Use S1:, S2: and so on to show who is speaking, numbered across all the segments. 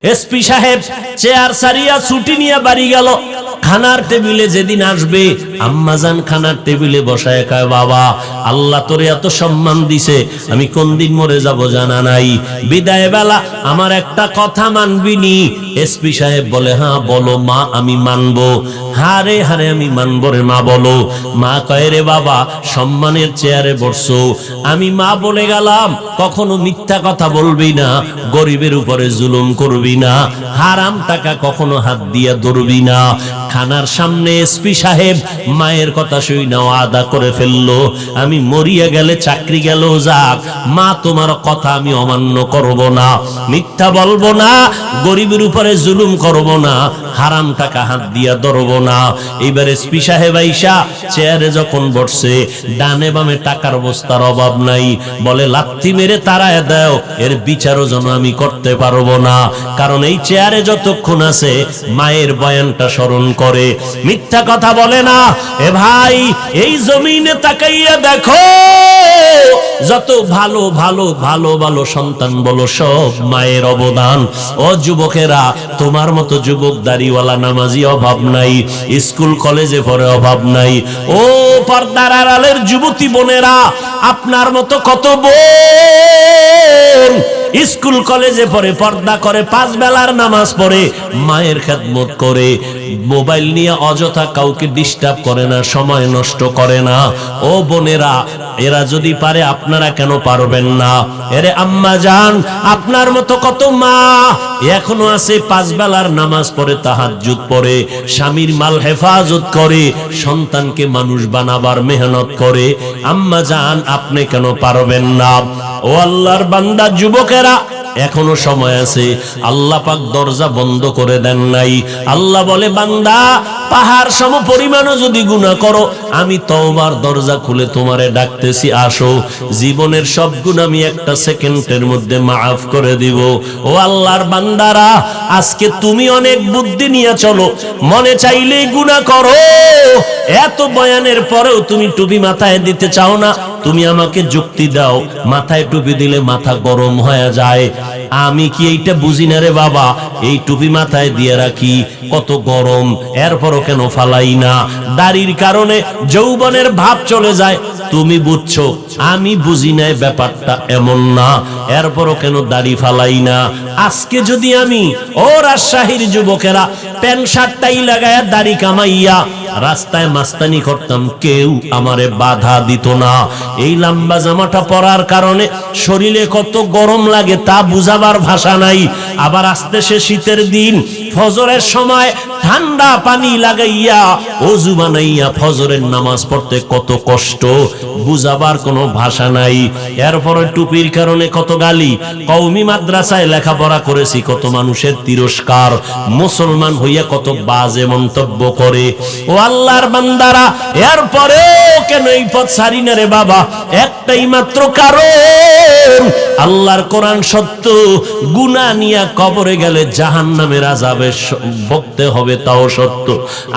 S1: SP সাহেব chair সারিয়া ছুটি নিয়ে বাড়ি গেল। খানার টেবিলে যেদিন আসবে আম্মাজান খানার টেবিলে বসায় কয়, বাবা আল্লাহ তোরে এত সম্মান দিছে, আমি কোন দিন মরে যাব জানা নাই, বিদায় বেলা আমার একটা কথা মানবি নি? এসপি সাহেব বলে, হ্যাঁ বলো মা, আমি মানবো। হারে হারে আমি মানবো রে মা, বলো। মা কয়, রে বাবা সম্মানের চেয়ারে বসছো, আমি মা বলে গেলাম কখনো মিথ্যা কথা বলবি না, গরিবের উপরে জুলুম করবি না, হারাম টাকা কখনো হাত দিয়া ধরবি না। খানার সামনে এসপি সাহেব মায়ের কথা শুই না ওয়াদা করে ফেললো, আমি মরিয়া গেলে চাকরি গেল যাক, মা তোমার কথা আমি অমান্য করব না, মিথ্যা বলবো না, গরিবের উপরে জুলুম করব না, হারাম টাকা হাত দিয়া ধরবো না। এইবার এসপি সাহেব আইসা চেয়ারে যখন বসছে, ডানে বামে টাকার বস্তার অভাব নাই, বলে লাথি মেরে তাড়ায় দাও, এর বিচারও যেন আমি করতে পারবো না, কারণ এই চেয়ারে যতক্ষণ আছে মায়ের বয়ানটা স্মরণ করে, মিথ্যা কথা বলে না। এ ভাই এই জমিনে তাকাইয়া দেখো, যত ভালো ভালো ভালো ভালো সন্তান বলো সব মায়ের অবদান। ও যুবকেরা, তোমার মতো যুবক দাড়িওয়ালা নামাজি অভাব নাই, স্কুল কলেজে পড়ে অভাব নাই। ও পর্দার আড়ালের যুবতী বোনেরা, আপনার মতো কত বোন স্কুল কলেজে পড়ে, পর্দা করে, 5 বেলার নামাজ পড়ে, মায়ের খেদমত করে, মোবাইল নিয়ে অযথা কাউকে ডিস্টার্ব করে না, সময় নষ্ট করে না। ও বোনেরা, এরা যদি পারে আপনারা কেন পারবেন না? এরে আম্মা জান, আপনার মতো কত মা এখনো আছে 5 বেলার নামাজ পড়ে, তাহাজ্জুদ পড়ে, স্বামীর মাল হেফাজত করে, সন্তানকে মানুষ বানাবার মেহনত করে। আম্মা জান, আপনি কেন পারবেন না? ও আল্লাহর বান্দা যুবকেরা, এখনো সময় আছে, আল্লাহ পাক দরজা বন্ধ করে দেন নাই। আল্লাহ বলে, বান্দা পাহাড় সম পরিমাণও যদি গুনাহ করো, আমি তওবার দরজা খুলে তোমারে ডাকতেছি, আসো, জীবনের সব গুনাহ আমি একটা সেকেন্ডের মধ্যে মাফ করে দিব। ও আল্লাহর বান্দারা, আজকে তুমি অনেক বুদ্ধি নিয়ে চলো, মনে চাইলেই গুনাহ করো, এত বয়ানের পরেও তুমি টুপি মাথায় দিতে চাও না। তুমি আমাকে যুক্তি দাও, মাথায় টুপি দিলে মাথা গরম হয়ে যায়, আমি কি এইটা বুঝি না রে বাবা? এই টুপি মাথায় দিয়ে রাখি, কত গরম, এরপরও কেন ফালাই না? দাড়ির কারণে যৌবনের ভাব চলে যায়, তুমি বুঝছো, আমি বুঝি না ব্যাপারটা এমন না, এরপরও কেন দাড়ি ফালাই না? আজকে যদি আমি, ও রাজশাহীর যুবকেরা, প্যান্ট শার্টটাই লাগায়া দাড়ি কামাইয়া রাস্তায় মাস্তানি করতাম, কেউ আমারে বাধা দিত না। এই লম্বা জামাটা পরার কারণে শরীরে কত গরম লাগে তা বুঝাবার ভাষা নাই। আবার আসতেছে শীতের দিন, ফজরের সময় ঠান্ডা পানি লাগাইয়া ওযু বানাইয়া ফজরের নামাজ পড়তে কত কষ্ট, বুঝাবার কোনো ভাষা নাই। এরপরে টুপির কারণে কত গালি, কওমি মাদ্রাসায় লেখাপড়া করেছি, কত মানুষের তিরস্কার, মুসলমান হইয়া কত বাজে মন্তব্য করে। ও আল্লাহর বান্দারা, এরপরে কেন এই পথ ছাড়ি না রে বাবা? একটাই মাত্র কারণ, আল্লাহর কোরআন সত্য, গুনাহ নিয়ে কবরে গেলে জাহান্নামের আযাবে ভুগতে হবে তাও সত্য।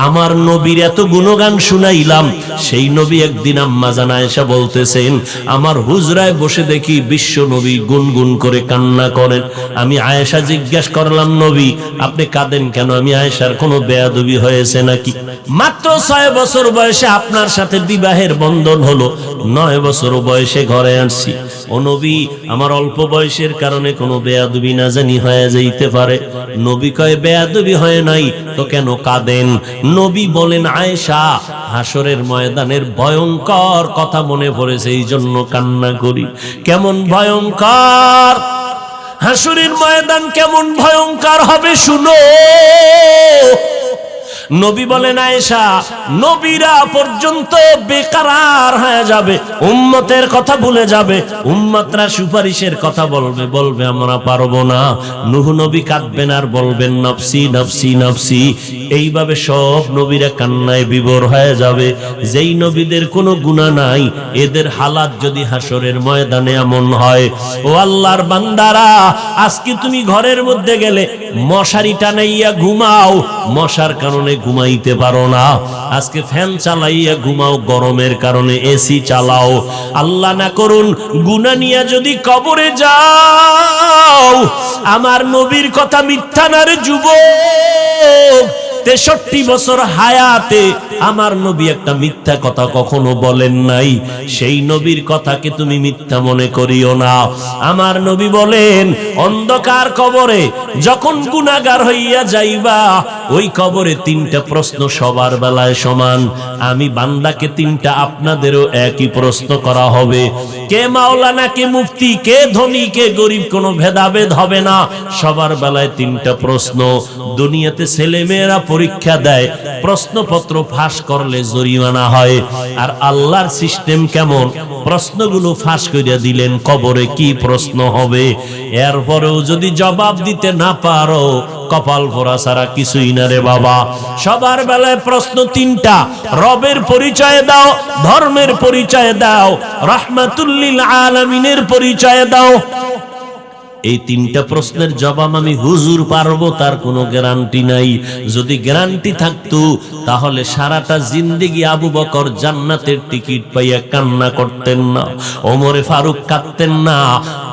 S1: আমার নবীর এত গুণগান শুনাইলাম, সেই নবী একদিন আম্মা জান আয়েশা বলতেছেন, আমার হুজরায় বসে দেখি বিশ্ব নবী গুনগুন করে কান্না করেন। আমি আয়েশা জিজ্ঞাসা করলাম, নবী আপনি কাঁদেন কেন? আমি আয়েশার কোনো বেয়াদবি হয়েছে নাকি? মাত্র 6 বছর বয়সে আপনার সাথে বিবাহের বন্ধন হলো, 9 বছর বয়সে ঘরে আসছি। ও নবী, আমার অল্প বয়সের কারণে কোনো বেয়াদবি না জানি হয়ে যাইতে পারে। নবী কয়, বেয়াদবি হয় নাই তো কেন কাঁদেন? নবী বলেন, আয়েশা, হাসরের ময়দানের ভয়ঙ্কর কথা মনে পড়েছে, এই জন্য কান্না করি। কেমন ভয়ঙ্কর হাসরের ময়দান, কেমন ভয়ঙ্কর হবে শুনো। নবী বলেন, আয়েশা, নবীরা পর্যন্ত বেকারার হয়ে যাবে, উম্মতের কথা ভুলে যাবে, উম্মতরা সুপারিশের কথা বলবে, বলবে আমরা পারবো না। নূহ নবী কাঁদবেন আর বলবেন নফসি নফসি নফসি। এইভাবে সব নবীরা কান্নায় বিভোর হয়ে যাবে। যেই নবীদের কোনো গুনাহ নাই, এদের হালাত যদি হাসরের ময়দানে এমন হয়, ও আল্লাহর বান্দারা, আজকে তুমি ঘরের মধ্যে গেলে মশারি টানাইয়া ঘুমাও, মশার কারণে ঘুমাইতে পারো না। আজকে ফ্যান চালাইয়া ঘুমাও, গরমের কারণে এসি চালাও। আল্লাহ না করুন গুনাহ নিয়ে যদি কবরে যাও, আমার নবীর কথা মিথ্যা না রে যুবক। 63 বছর হায়াতে আমার নবী একটা মিথ্যা কথা কখনো বলেন নাই। সেই নবীর কথাকে তুমি মিথ্যা মনে করিও না। আমার নবী বলেন, অন্ধকার কবরে যখন গুনাহগার হইয়া যাইবা, ওই কবরে 3টা প্রশ্ন সবার বেলায় সমান। আমি বান্দাকে 3টা, আপনাদেরও একই প্রশ্ন করা হবে। কে মাওলানা, কে মুফতি, কে ধনী, কে গরিব, কোনো ভেদাভেদ হবে না। সবার বেলায় 3টা প্রশ্ন। দুনিয়াতে ছেলে মেয়েরা পরীক্ষা দেয়, প্রশ্নপত্র ফাঁস করলে জরিমানা হয়। আর আল্লাহর সিস্টেম কেমন? প্রশ্নগুলো ফাঁস করিয়া দিলেন, কবরে কি প্রশ্ন হবে। এরপরেও যদি জবাব দিতে না পারো, কপাল পোড়া ছাড়া কিছুই না রে বাবা। সবার বেলায় প্রশ্ন 3টা। রবের পরিচয় দাও, ধর্মের পরিচয় দাও, রাহমাতুল লিল আলামিনের পরিচয় দাও। এই 3টা প্রশ্নের জবাব আমি হুজুর পারবো তার কোনো গ্যারান্টি নাই। যদি গ্যারান্টি থাকতো তাহলে সারাটা জিন্দেগি আবু বকর জান্নাতের টিকিট পাইয়া কান্না করতেন না, ওমরে ফারুক কাঁদতেন না,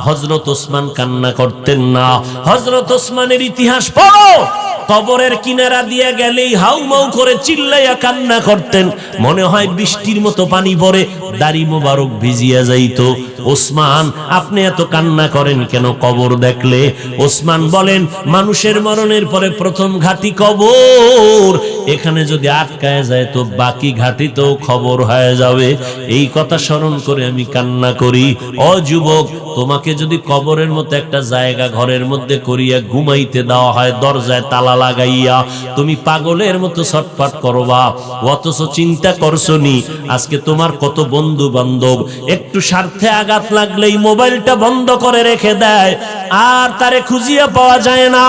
S1: হযরত ওসমান কান্না করতেন না। হযরত ওসমানের ইতিহাস পড়ো, কবরের কিনারা দিয়ে গেলেই হাউমাউ করে চিল্লাইয়া কান্না করতেন। মনে হয় বৃষ্টির মতো পানি পড়ে, দাড়ি মোবারক ভিজিয়া যাইতো। ওসমান, আপনি এত কান্না করেন কেন কবর দেখলে? ওসমান বলেন, মানুষের মরণের পরে প্রথম ঘাটি কবর, এখানে যদি আটকায় যায় তো বাকি ঘাটিতেও খবর হয়ে যাবে। এই কথা স্মরণ করে আমি কান্না করি। ও যুবক, তোমাকে যদি কবরের মতো একটা জায়গা ঘরের মধ্যে করিয়া ঘুমাইতে দেওয়া হয়, দরজায় তালা লাগাইয়া, তুমি পাগলের মতো ছটফট করবা। অথচ চিন্তা করছো নি, আজকে তোমার কত বন্ধু বান্ধব একটু স্বার্থে আঘাত লাগলেই মোবাইলটা বন্ধ করে রেখে দেয়, আর তারে খুঁজিয়া পাওয়া যায় না।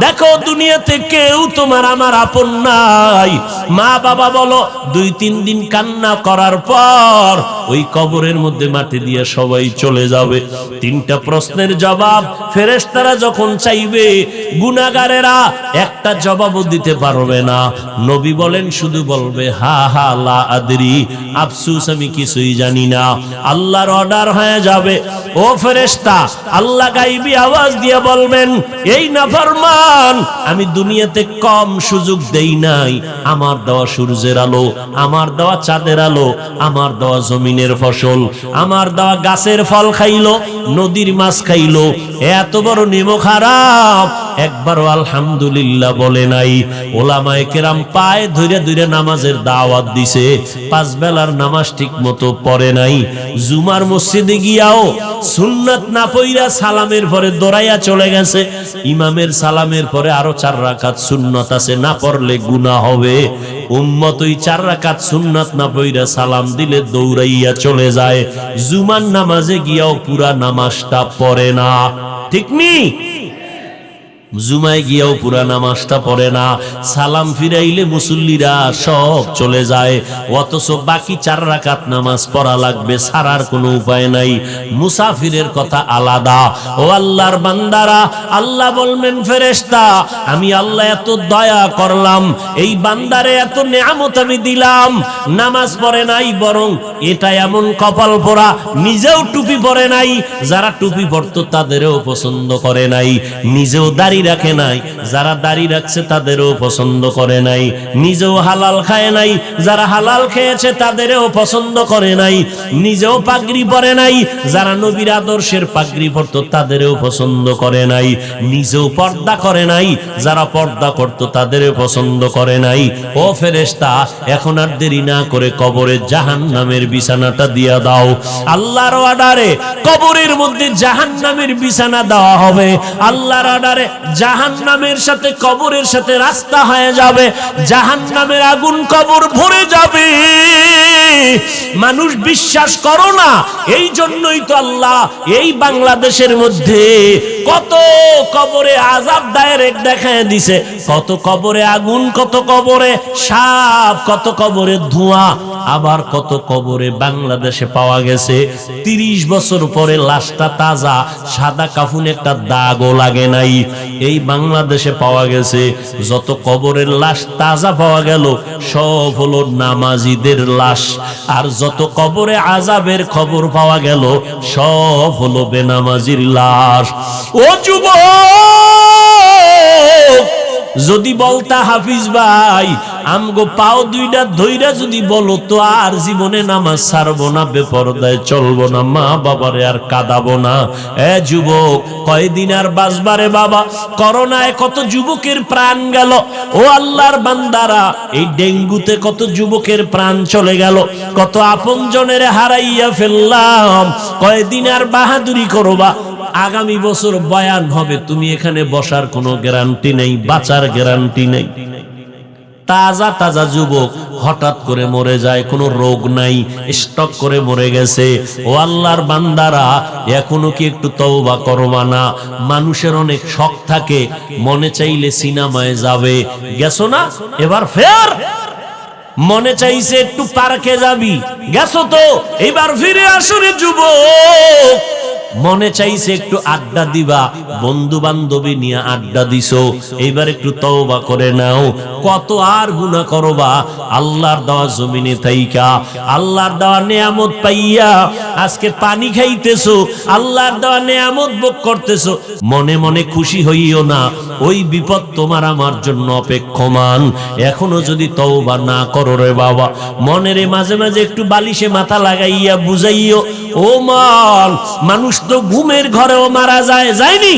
S1: দেখো দুনিয়াতে কেউ তোমার আমার আপন নাই। মা বাবা বলো, 2-3 দিন কান্না করার পর ওই কবরের মধ্যে মাটি দিয়ে সবাই চলে যাবে। 3টা প্রশ্নের জবাব ফেরেশতারা যখন চাইবে, গুনাহগারেরা একটা জবাবও দিতে পারবে না। নবী বলেন, শুধু বলবে হা হা লা আদরি, আফসোস আমি কিছুই জানি না। আল্লাহর অর্ডার হয়ে যাবে, ও ফেরেশতা, আল্লাহ গায়বী আওয়াজ দিয়ে বলবেন, এই নাফরমান, আমি দুনিয়াতে কম সুযোগ দেই নাই। আমার দেওয়া সূর্যের আলো, আমার দেওয়া চাঁদের আলো, আমার দেওয়া জমিনের ফসল, আমার দেওয়া গাছের ফল খাইলো, নদীর মাছ খাইলো, এত বড় নিমক হারাম, একবারও আলহামদুলিল্লাহ বলে নাই। ওলামায়ে কেরাম পায়ে ধরে ধরে নামাজের দাওয়াত দিছে, 5 বেলার নামাজ ঠিক মতো পড়ে নাই। জুমার মসজিদে গিয়াও সুন্নাত না পইরা সালামের পরে দৌড়াইয়া চলে গেছে। ইমামের সালামের পরে আরো 4 রাকাত সুন্নাত আছে, না পড়লে গুনাহ হবে। উম্মত ওই 4 রাকাত সুন্নাত না পইরা সালাম দিলে দৌড়াইয়া চলে যায়। জুমার নামাজে গিয়াও পুরা নামাজটা পড়ে না, ঠিক নি? জুমায় গিয়াও পুরা নামাজটা পড়ে না। সালাম ফিরাইলে মুসল্লিরা সব চলে যায়, অথচ বাকি 4 রাকাত নামাজ পড়া লাগবে, ছাড়ার কোনো উপায় নাই। মুসাফিরের কথা আলাদা। ও আল্লাহর বান্দারা, আল্লাহ বলবেন, ফেরেশতা, আমি আল্লাহ এত দয়া করলাম, এই বান্দারে এত নেয়ামত আমি দিলাম, নামাজ পড়ে নাই, বরং এটা এমন কপাল পোড়া, নিজেও টুপি পরে নাই, যারা টুপি পরতো তাদেরও পছন্দ করে নাই, নিজেও দাড়ি রাখে নাই, যারা দাড়ি রাখছে তাদেরও পছন্দ করে নাই, নিজেও হালাল খায় নাই, যারা হালাল খেয়েছে তাদেরও পছন্দ করে নাই, নিজেও পাগড়ি পরে নাই, যারা নবীর আদর্শের পাগড়ি পরতো তাদেরও পছন্দ করে নাই, নিজেও পর্দা করে নাই, যারা পর্দা করতো তাদেরও পছন্দ করে নাই। ও ফেরেশতা, এখন আর দেরি না করে কবরে জাহান্নামের বিছানাটা দিয়া দাও। আল্লাহর অর্ডারে কবরের মধ্যে জাহান্নামের বিছানা দেওয়া হবে। আল্লাহর অর্ডারে জাহান্নামের সাথে কবরের সাথে রাস্তা হয়ে যাবে, জাহান্নামের আগুন কবর ভরে যাবে। মানুষ বিশ্বাস করো না, এই জন্যই তো আল্লাহ এই বাংলাদেশের মধ্যে কত কবরে আযাব ডাইরেক্ট দেখায় দিছে, কত কবরে আগুন, কত কবরে সাপ, কত কবরে ধোঁয়া। আবার কত কবরে বাংলাদেশে পাওয়া গেছে 30 বছর পরে লাশটা তাজা, সাদা কাফুনে একটা দাগও লাগে নাই। এই বাংলাদেশে পাওয়া গেছে যত কবরের লাশ তাজা পাওয়া গেল সব হলো নামাজীদের লাশ, আর যত কবরে আযাবের খবর পাওয়া গেল সব হলো বেনামাজির লাশ। ও যুবক, যদি বলতা হাফিজ ভাই আমগো পাও দুইটা ধইরা যদি বলো তো আর জীবনে নামাজ ছাড়বো না, বেপরদায় চলবো না, মা বাবারে আর কাঁদাবো না। এ যুবক, কয়দিন আর বাঁচবারে বাবা? করোনায় কত যুবকের প্রাণ গেল। ও আল্লাহর বান্দারা, এই ডেঙ্গুতে কত যুবকের প্রাণ চলে গেল, কত আপনজনের হারাইয়া ফেললাম। কয়দিন আর বাহাদুরি করবা? আগামী বছর বয়ান হবে, তুমি এখানে বসার কোনো গ্যারান্টি নেই, বাঁচার গ্যারান্টি নেই। তাজা তাজা যুবক হঠাৎ করে মরে যায়, কোনো রোগ নাই, স্টক করে মরে গেছে। ও আল্লাহর বান্দারা, এখনো কি একটু তওবা করবা না? মানুষের অনেক শখ থাকে, মনে চাইলে সিনেমায় যাবে, গেছো না? এবার ফের মনে চাইছে একটু পার্কে যাবি, গেছো তো, এবার ফিরে আসো রে যুবক। মনে চাইছে একটু আড্ডা দিবা, বন্ধু বান্ধবী নিয়ে আড্ডা দিছো, এইবার একটু তওবা করে নাও। কত আর গুনাহ করবা? আল্লাহর দেওয়া জমিনে থাইকা, আল্লাহর দেওয়া নেয়ামত পাইয়া আজকে পানি খাইতেছো, আল্লাহর দেওয়া নেয়ামত ভোগ করতেছো, মনে মনে খুশি হইও না, ওই বিপদ তোমার আমার জন্য অপেক্ষমান। এখনো যদি তওবা না করো রে বাবা, মনেরে মাঝে মাঝে একটু বালিশে মাথা লাগাইয়া বুঝাইও, ও মন, মানুষ তো ঘুমের ঘরেও মারা যায়, যায়নি?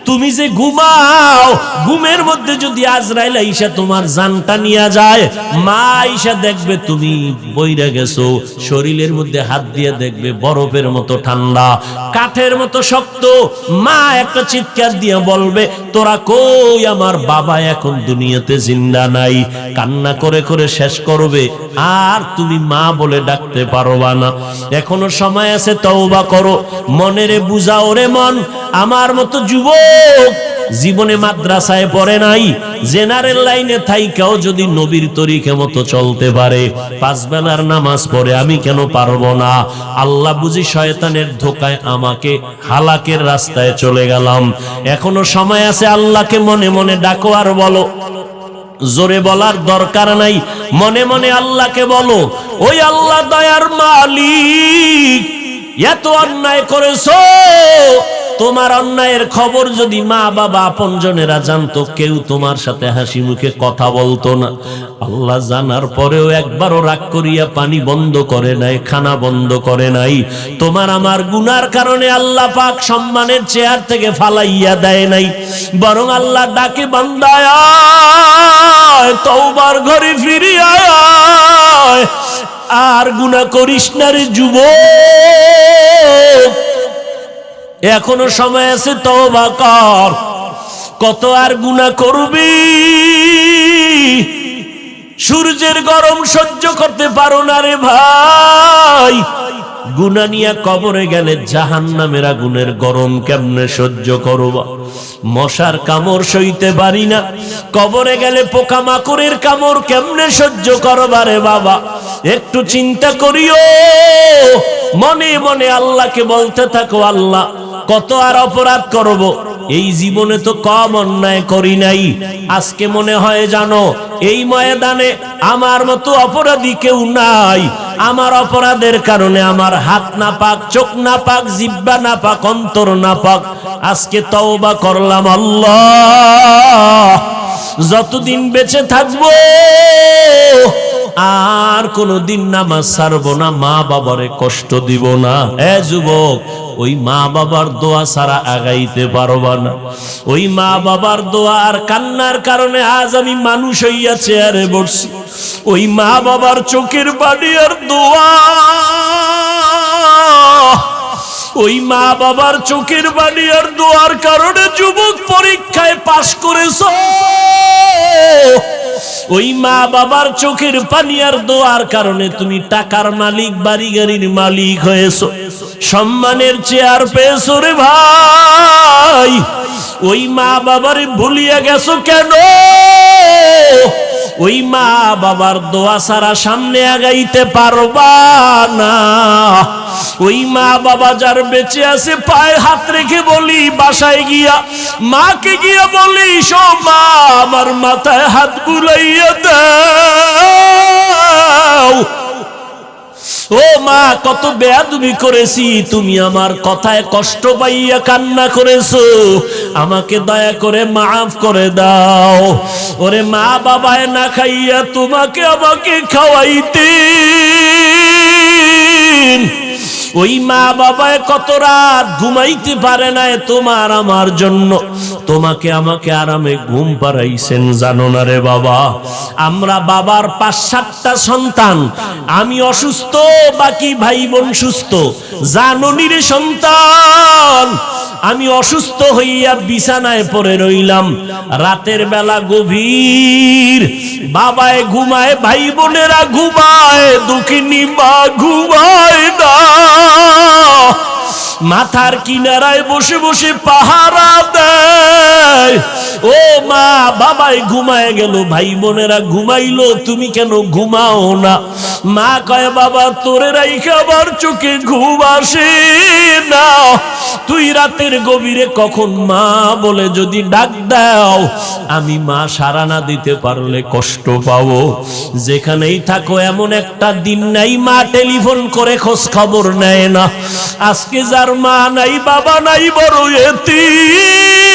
S1: তুমি যে ঘুমাও, ঘুমের মধ্যে যদি আজরাইল আইসা তোমার জানটা নিয়ে যায়, মা আইসা দেখবে তুমি বইরা গেছো, শরীরের মধ্যে হাত দিয়ে দেখবে বরফের মতো ঠান্ডা, কাঠের মতো শক্ত। মা একটা চিৎকার দিয়ে বলবে, তোরা কই? আমার বাবা এখন দুনিয়াতে জিন্দা নাই। কান্না করে করে শেষ করবে, আর তুমি মা বলে ডাকতে পারবা না। এখনো সময় আছে, তওবা করো, মনেরে বুঝাও রে মন। আমার মতো যুবক জীবনে মাদ্রাসায় পড়ে নাই, জেনারেল লাইনে থাইকাও যদি নবীর তরিকা মতো চলতে পারে, 5 বেলার নামাজ পড়ে, আমি কেন পারবো না? আল্লাহ বুঝি শয়তানের ধোকায় আমাকে হালাকের রাস্তায় চলে গেলাম। এখনো সময় আছে, আল্লাহকে মনে মনে ডাকো আর বলো, জোরে বলার দরকার নাই, মনে মনে আল্লাহকে বলো, ওই আল্লাহ দয়ার মালিক, এত অন্যায় করেছো, তোমার অন্যায়ের খবর যদি মা বাবা আপনজনেরা জানতো, কেউ তোমার সাথে হাসি মুখে কথা বলতো না। আল্লাহ জানার পরেও একবারও রাগ করিয়া পানি বন্ধ করে নাই, খানা বন্ধ করে নাই। তোমার আমার গুনার কারণে আল্লাহ পাক সম্মানের চেয়ার থেকে ফালাইয়া দেয় নাই, বরং আল্লাহ ডাকে, বান্দা আয়, তওবার ঘরে ফিরে আয়, আর গুনাহ করিস না রে যুবক। এখনো সময় আছে, তওবা কর। কত আর গুনাহ করবি? সূর্যের গরম সহ্য করতে পারো না রে ভাই, গুনাহ নিয়ে কবরে গেলে জাহান্নামের আগুনের গরম কেমনে সহ্য করবা? মশার কামড় সইতে পারি না, কবরে গেলে পোকামাকড়ের কামড় কেমনে সহ্য করবা রে বাবা? একটু চিন্তা করিও, মনে মনে আল্লাহকে বলতে থাকো, আল্লাহ কত আর অপরাধ করব, এই জীবনে তো কম অন্যায় করি নাই। আজকে মনে হয় জানো, এই ময়দানে আমার মতো অপরাধী কেউ নাই। আমার অপরাধের কারণে আমার হাত না পাক, চোখ না পাক, জিহ্বা না পাক, অন্তর না পাক। আজকে তওবা করলাম, আল্লাহ যতদিন বেঁচে থাকবো আর কোনদিন নামাজ ছাড়বো না, মা বাবারে কষ্ট দিব না। এ যুবক, ওই মা বাবার দোয়া ছাড়া আগাইতে পারবা না। ওই মা বাবার দোয়া আর কান্নার কারণে আজ আমি মানুষ হইয়া চেয়ারে বসছি। ওই মা বাবার চোখের পানি আর দোয়া, ওই মা বাবার চোখের পানি আর দোয়ার কারণে যুবক পরীক্ষায় পাশ করেছো। ওই মা বাবার চোখের পানি আর দোয়ার কারণে তুমি টাকার মালিক, বাড়ি গাড়ির মালিক হয়েছো, সম্মানের চেয়ার পেয়েছো রে ভাই। ওই মা বাবারে ভুলিয়া গেছো কেন? ওই মা বাবার দোয়া ছাড়া সামনে আগাইতে পারবা না। ওই মা বাবা যার বেঁচে আছে পায়ে হাত রেখে বলি, বাসায় গিয়া মাকে গিয়া বলি, শো মা আমার মাথায় হাত বুলাইয়া দাও। ও মা, কত বেয়াদবি করেছি, তুমি আমার কথায় কষ্ট পাইয়া কান্না করেছো, আমাকে দয়া করে মাফ করে দাও। ওরে মা বাবায় না খাইয়া তোমাকে আমাকে খাওয়াইতে, ওই মা বাবায় কত রাত ঘুমাইতে পারে না তোমার আমার জন্য, তোমাকে আমাকে আরামে ঘুম পাড়াইছেন, জানো না রে বাবা। আমরা বাবার 5-7টা সন্তান, আমি অসুস্থ, বাকি ভাই বোন সুস্থ। জাননি রে সন্তান, আমি অসুস্থ হইয়া বিছানায় পড়ে রইলাম, রাতের বেলা গভীর, বাবায় ঘুমায়, ভাই বোনেরা ঘুমায়, দুঃখিনী মা ঘুমায় না। মাথার কিনারায় বসে বসে পাহারা দেয়। ও মা, বাবাই ঘুমায় গেল, ভাই বোনেরা ঘুমাইলো, তুমি কেন ঘুমাও না? মা কয়, বাবা তোরে রাইখা আমার চোখে ঘুম আসে না, তুই রাতের গভীরে কখন মা বলে যদি ডাক দাও, আমি মা সাড়া না দিতে পারলে কষ্ট পাবো। যেখানেই থাকো এমন একটা দিন নাই মা টেলিফোন করে খোঁজ খবর নেয় না। আজকে যার মা নাই বাবা নাই, বড় এতিম,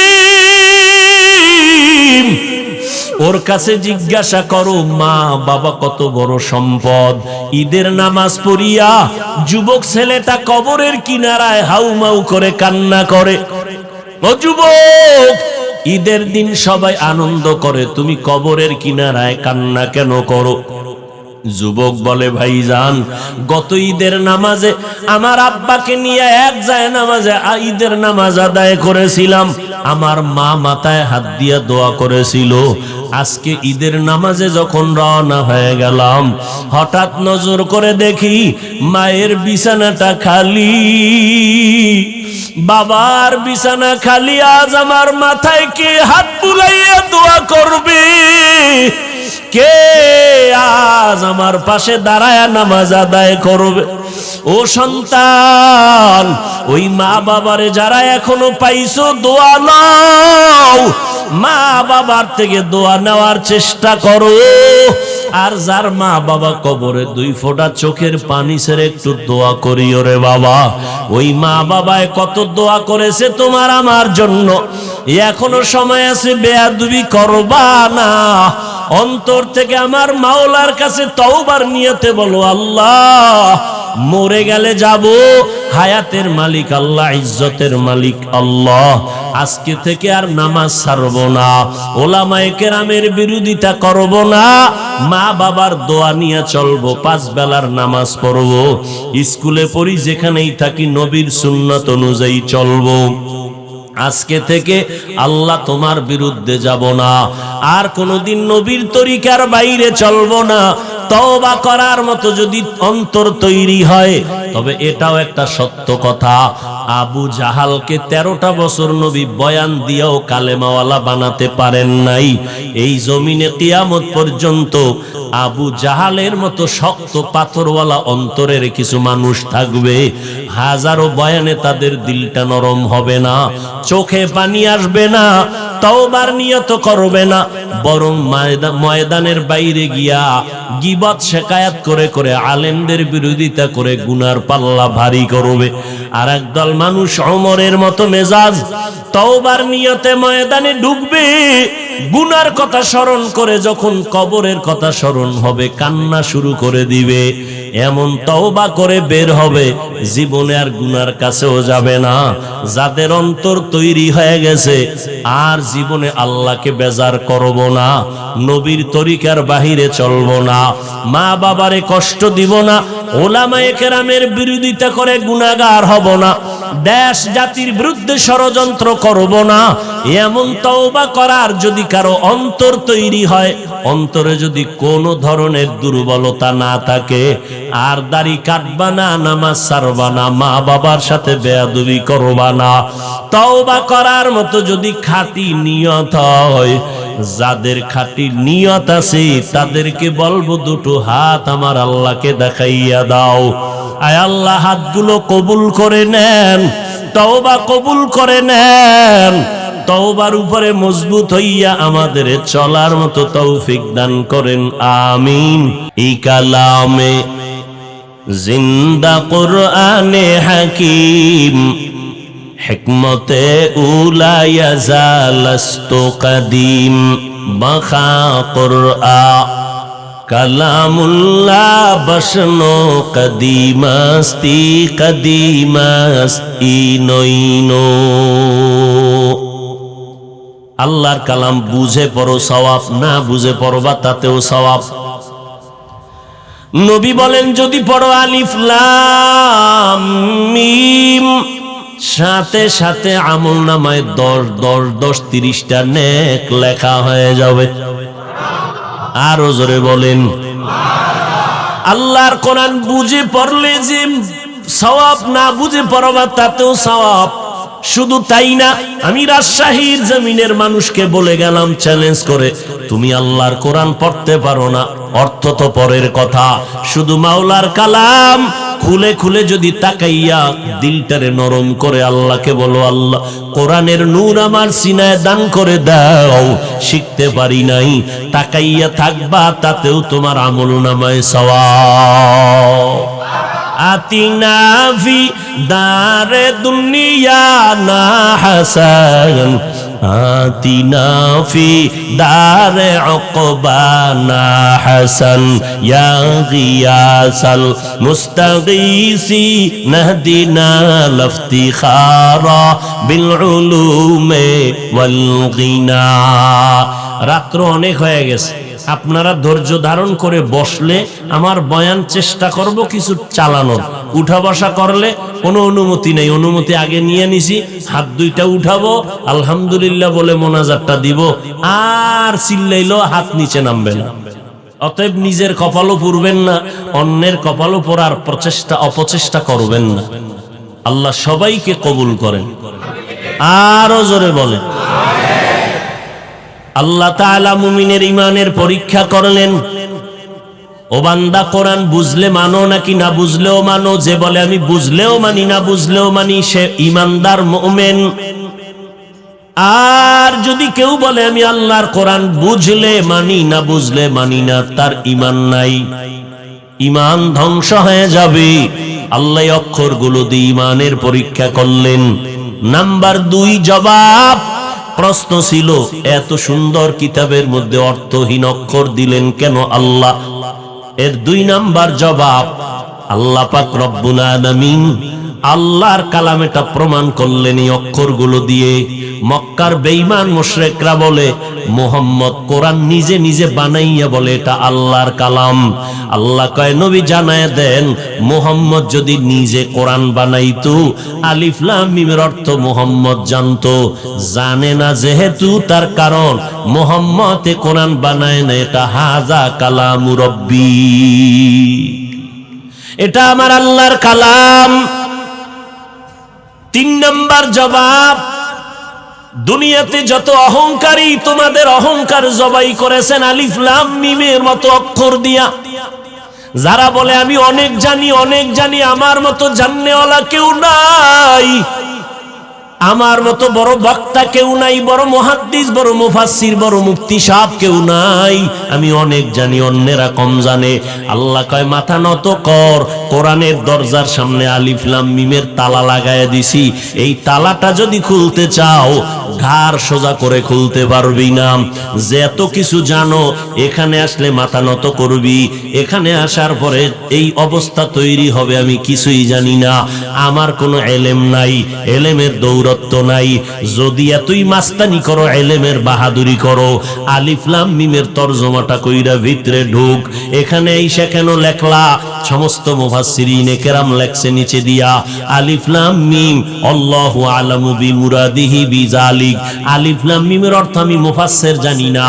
S1: ওর কাছে জিজ্ঞাসা করো মা বাবা কত বড় সম্পদ। ঈদের নামাজ পড়িয়া যুবক ছেলেটা কবরের কিনারায় হাউমাউ করে কান্না করে। ও যুবক, ঈদের দিন সবাই আনন্দ করে, তুমি কবরের কিনারায় কান্না কেন করো? যুবক বলে, ভাইজান গত ঈদের নামাজে আমার আব্বাকে নিয়ে এক যায় নামাজে ঈদের নামাজ আদায় করেছিলাম, আমার মা মাথায় হাত দিয়া দোয়া করেছিল। আজকে ঈদের নামাজে যখন রওনা হয়ে গেলাম, হঠাৎ নজর করে দেখি মায়ের বিছানাটা খালি, বাবার বিছানা খালি। আজ আমার মাথায় কে হাত বুলাইয়া দোয়া করবে? কে আজ আমার পাশে দাঁড়ায় নামাজ আদায় করবে? ও সন্তান, ওই মা বাবারে যারা এখনো পাইছো দোয়া নাও, মা বাবার থেকে দোয়া নেওয়ার চেষ্টা করো। আর যার মা বাবা কবরে 2 ফোঁটা চোখের পানি ছেড়ে একটু দোয়া করিও রে বাবা। ওই মা বাবায় কত দোয়া করেছে তোমার আমার জন্য, এখনো সময় আছে, বেয়াদবি করবা না। অন্তর থেকে আমার মাওলার কাছে তওবার নিয়তে বলো, আল্লাহ মরে গেলে যাব, হায়াতের মালিক আল্লাহ, ইজ্জতের মালিক আল্লাহ, আজকে থেকে আর নামাজ ছাড়ব না, ওলামায়ে কেরামের বিরোধিতা করব না, মা বাবার দোয়া নিয়ে চলবো, 5 বেলার নামাজ পড়ব, স্কুলে পড়ি, যেখানেই থাকি নবীর সুন্নাত অনুযায়ী চলবো। আজকে থেকে আল্লাহ তোমার বিরুদ্ধে যাব না, আর কোনোদিন নবীর তরিকার বাইরে চলবো না। তওবা করার মতো যদি অন্তর তৈরি হয়, তবে এটাও একটা সত্য কথা, আবু জাহালকে 13টা বছর নবী বয়ান দিয়েও কালেমাওয়ালা বানাতে পারেন নাই। এই জমিনে কিয়ামত পর্যন্ত আবু জাহালের মতো শক্ত পাথরওয়ালা অন্তরের কিছু মানুষ থাকবে, হাজারো বয়ানে তাদের দিলটা নরম হবে না, চোখে পানি আসবে না, তওবার নিয়ত করবে না, বরং ময়দানের বাইরে গিয়া গীবত শিকায়াত করে করে আলেমদের বিরোধিতা করে গুনার পাল্লা ভারী করবে। আর একদল মানুষ ওমরের মতো মেজাজ, তওবার নিয়তে ময়দানে ঢুকবে, গুনার কথা স্মরণ করে যখন কবরের কথা স্মরণ হবে কান্না শুরু করে দিবে। এমন তওবা করে বের হবে, জীবনে আর গুনার কাছেও যাবে না। যাদের অন্তর তৈরি হয়ে গেছে, আর জীবনে আল্লাহকে বেজার করব না, নবীর তরিকার বাহিরে চলবো না, মা বাবারে কষ্ট দিব না, ওলামায়ে কেরামের বিরোধিতা করে গুনাহগার হব না, দেশ জাতির বিরুদ্ধে ষড়যন্ত্র করব না, এমন তওবা করার যদি কারো অন্তর তৈরি হয়, অন্তরে যদি কোনো ধরনের দুর্বলতা না থাকে, আর দাড়ি কাটবা না, নামাজ ছাড়বা না, মা বাবার সাথে বেয়াদবি করবা না, তওবা করার মতো যদি খাঁটি নিয়ত হয়, যাদের খাঁটি নিয়ত আছে তাদেরকে বলবো দুটো হাত আমার আল্লাহকে দেখাইয়া দাও। আয় আল্লাহ, হাতগুলো কবুল করে নেন, তওবা কবুল করে নেন, তওবার উপরে মজবুত হইয়া আমাদের চলার মতো তৌফিক দান করেন, আমিন। এই কালামে জিন্দা কোরআনে হাকিম, হিকমতে উলা ইয়াজালাস্তু কাদিম, বাখা কুরআন কালামুল্লাহ বসনো কদিমাস্তি কদিমাস্তি নইনো। আল্লাহর কালাম বুঝে পড়ো সওয়াব, না বুঝে পড়বা তাতেও সওয়াব। নবী বলেন যদি পড়ো আলিফ লাম মিম, সাথে সাথে আমলনামায় 10 30টা নেক লেখা হয়ে যাবে। আরো জোরে বলেন। আল্লাহর কোরআন বুঝে পড়লে যে সওয়াব, না বুঝে পড়বা তাতেও সওয়াব। শুধু তাই না, আমি রাজশাহীর জমিনের মানুষকে বলে গেলাম চ্যালেঞ্জ করে, তুমি আল্লাহর কোরআন পড়তে পারো না, অর্থ তো পরের কথা, শুধু মাওলার কালাম খুলে খুলে যদি তাকাইয়া দিলটারে নরম করে আল্লাহকে বলো, আল্লাহ কোরআনের নূর আমার সিনায় দান করে দাও। শিখতে পারি নাই, তাকাইয়া থাকবা, তাতেও তোমার আমলনামায় সওয়াব। আতিনা ফি দারে দুনিয়া না হাসান, আতিনা ফি দারে উকবানা হাসান, ইয়া গিয়াসাল মুস্তাগীসি নাহদিনা লাফতিখারা বিল উলুমে ওয়াল গিনা। রাত্র অনেক হয়ে গেছে, আপনারা ধৈর্য ধারণ করে বসলে আমার বয়ান চেষ্টা করব কিছু চালানোর। উঠা বসা করলে কোনো অনুমতি নেই, অনুমতি আগে নিয়ে নিছি। হাত দুইটা উঠাবো, আলহামদুলিল্লাহ বলে মোনাজাতটা দিব, আর চিল্লাইলো হাত নিচে নামবে না। অতএব নিজের কপালও পুরবেন না, অন্যের কপালও পড়ার অপচেষ্টা করবেন না। আল্লাহ সবাইকে কবুল করেন। আরো জোরে বলেন। আল্লাহ তাআলা মুমিনের ঈমানের পরীক্ষা করলেন। ও বান্দা, কোরআন বুঝলে মানো নাকি না বুঝলেও মানো? যে বলে আমি বুঝলেও মানি না বুঝলেও মানি, সে ঈমানদার মুমিন। আর যদি কেউ বলে আমি আল্লাহর কোরআন বুঝলে মানি না বুঝলে মানি না, তার ঈমান নাই, ঈমান ধ্বংস হয়ে যাবে। আল্লাহ অক্ষরগুলো দিয়ে ঈমানের পরীক্ষা করলেন। নাম্বার 2 জবাব। প্রশ্ন ছিল, এত সুন্দর কিতাবের মধ্যে অর্থহীন অক্ষর দিলেন কেন আল্লাহ? এর 2 নাম্বার জবাব, আল্লাহ পাক রব্বুল আলামিন আল্লাহর কালাম এটা প্রমাণ করলেন এই অক্ষরগুলো দিয়ে। মক্কার বেঈমান মুশরিকরা বলে মুহাম্মদ কোরআন নিজে নিজে বানাইয়া বলে এটা আল্লাহর কালাম। আল্লাহ কয় নবী জানায় দেন, মুহাম্মদ যদি নিজে কোরআন বানাইতো, আলিফ লাম মিমের অর্থ মুহাম্মদ জানতো। জানে না যেহেতু, তার কারণ মুহাম্মদ কোরআন বানায় না, এটা হাযা কালামু রব্বি, এটা আমার আল্লাহর কালাম। 3 নাম্বার জবাব, দুনিয়াতে যত অহংকারী তোমাদের অহংকার জবাই করেছেন আলিফ লাম মিমের মতো অক্ষর দিয়া। যারা বলে আমি অনেক জানি, আমার মতো জাননেওয়ালা কেউ নাই, আমার মতো বড় বক্তা কেউ নাই, বড় মুহাদ্দিস, বড় মুফাসসির, বড় মুফতি সাহেব কেউ নাই, আমি অনেক জানি, অন্যেরা কম জানে। আল্লাহ কয় মাথা নত কর, কোরআনের দরজার সামনে আলিফ লাম মিমের তালা লাগায় দিছি। এই তালাটা যদি খুলতে চাও, ঘাড় সোজা করে খুলতে পারবি না। যে এত কিছু জানো, এখানে আসলে মাথা নত করবি। এখানে আসার পরে এই অবস্থা তৈরি হবে আমি কিছুই জানি না, আমার কোনো এলেম নাই, এলেমের দৌরত্ব নাই। যদি এতই মাস্তানি করো, এলেমের বাহাদুরি করো, আলিফ লাম মিমের তরজমাটা কইরা ভিতরে ঢুক। এখানে এসে কেন লেখলা? সমস্ত মুফাসসিরিনে কেরাম লেখছে নিচে দিয়া আলিফ লাম মিম আল্লাহু আলামু বিমুরাদিহি বিযালিক। আলিফ লাম মিমের অর্থ আমি মুফাসসির জানি না,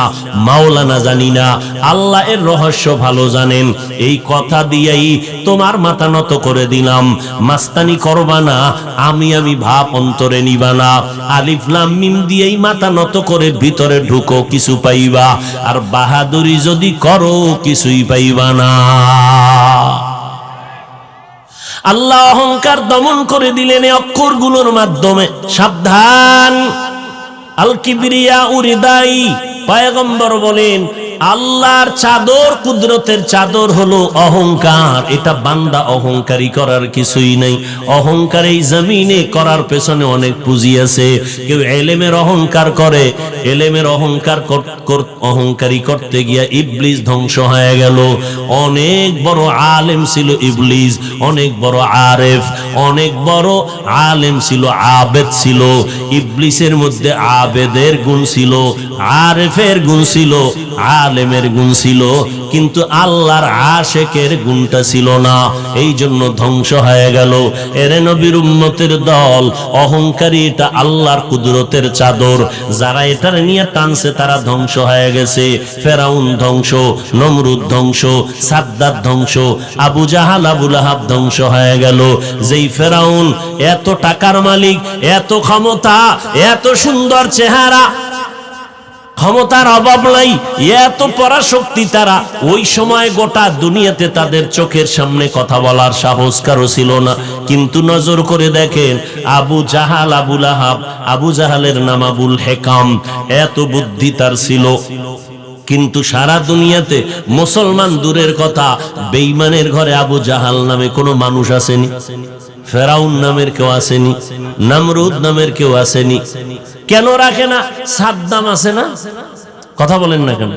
S1: মাওলানা জানি না, আল্লাহ এর রহস্য ভালো জানেন। এই কথা দিয়েই তোমার মাথা নত করে দিলাম, মাস্তানি করবা না, আমি ভাব অন্তরে নিবা না। আলিফ লাম মিম দিয়েই মাথা নত করে ভিতরে ঢুকো, কিছু পাইবা, আর বাহাদুরি যদি করো কিছুই পাইবা না। আল্লাহ অহংকার দমন করে দিলেন এই অক্ষরগুলোর মাধ্যমে। সাবধান, আল কিবরিয়া উরিদাই। পয়গম্বর বলেন আল্লাহর চাদর, কুদরতের চাদর হলো অহংকার। এটা বান্দা অহংকারী করার কিছুই নাই। অহংকার এই জমিনে করার পেছনে অনেক পুঁজি আছে। কেউ এলেমের অহংকার করে, এলেমের অহংকারী করতে গিয়া ইবলিস ধ্বংস হয়ে গেল। অনেক বড় আলেম ছিল ইবলিস, অনেক বড় আরেফ, অনেক বড় আলেম ছিল, আবেদ ছিল। ইবলিসের মধ্যে আবেদের গুণ ছিল, আরেফের গুণ ছিল, আলেমের গুণ ছিল, কিন্তু আল্লাহর আশেকের গুণটা ছিল না। এই জন্য ধ্বংস হয়ে গেল। এরে নবীর উম্মতের দল, অহংকারী এটা আল্লাহর কুদরতের চাদর। যারা এটার নিয়ে টানছে তারা ধ্বংস হয়ে গেছে। ফেরাউন ধ্বংস, নমরুদ ধ্বংস, সাদ্দাত ধ্বংস, আবু জাহাল আবু লাহাব ধ্বংস হয়ে গেল। যেই ফেরাউন এত টাকার মালিক, এত ক্ষমতা, এত সুন্দর চেহারা, ক্ষমতার অভাব নাই, এত পরাশক্তি, তারা ওই সময় গোটা দুনিয়াতে তাদের চোখের সামনে কথা বলার সাহস কারো ছিল না। কিন্তু নজর করে দেখেন আবু জাহাল আবু লাহাব, আবু জাহালের নাম আবুল হেকাম, এত বুদ্ধি তার ছিল, কিন্তু সারা দুনিয়াতে মুসলমান দূরের কথা, বেঈমানের ঘরে আবু জাহাল নামে কোনো মানুষ আসেনি, ফেরাউন নামের কেউ আসেনি, নমরুদ নামের কেউ আসেনি। কেন রাখে না? সাদ্দাম আছে না? কথা বলেন না কেন?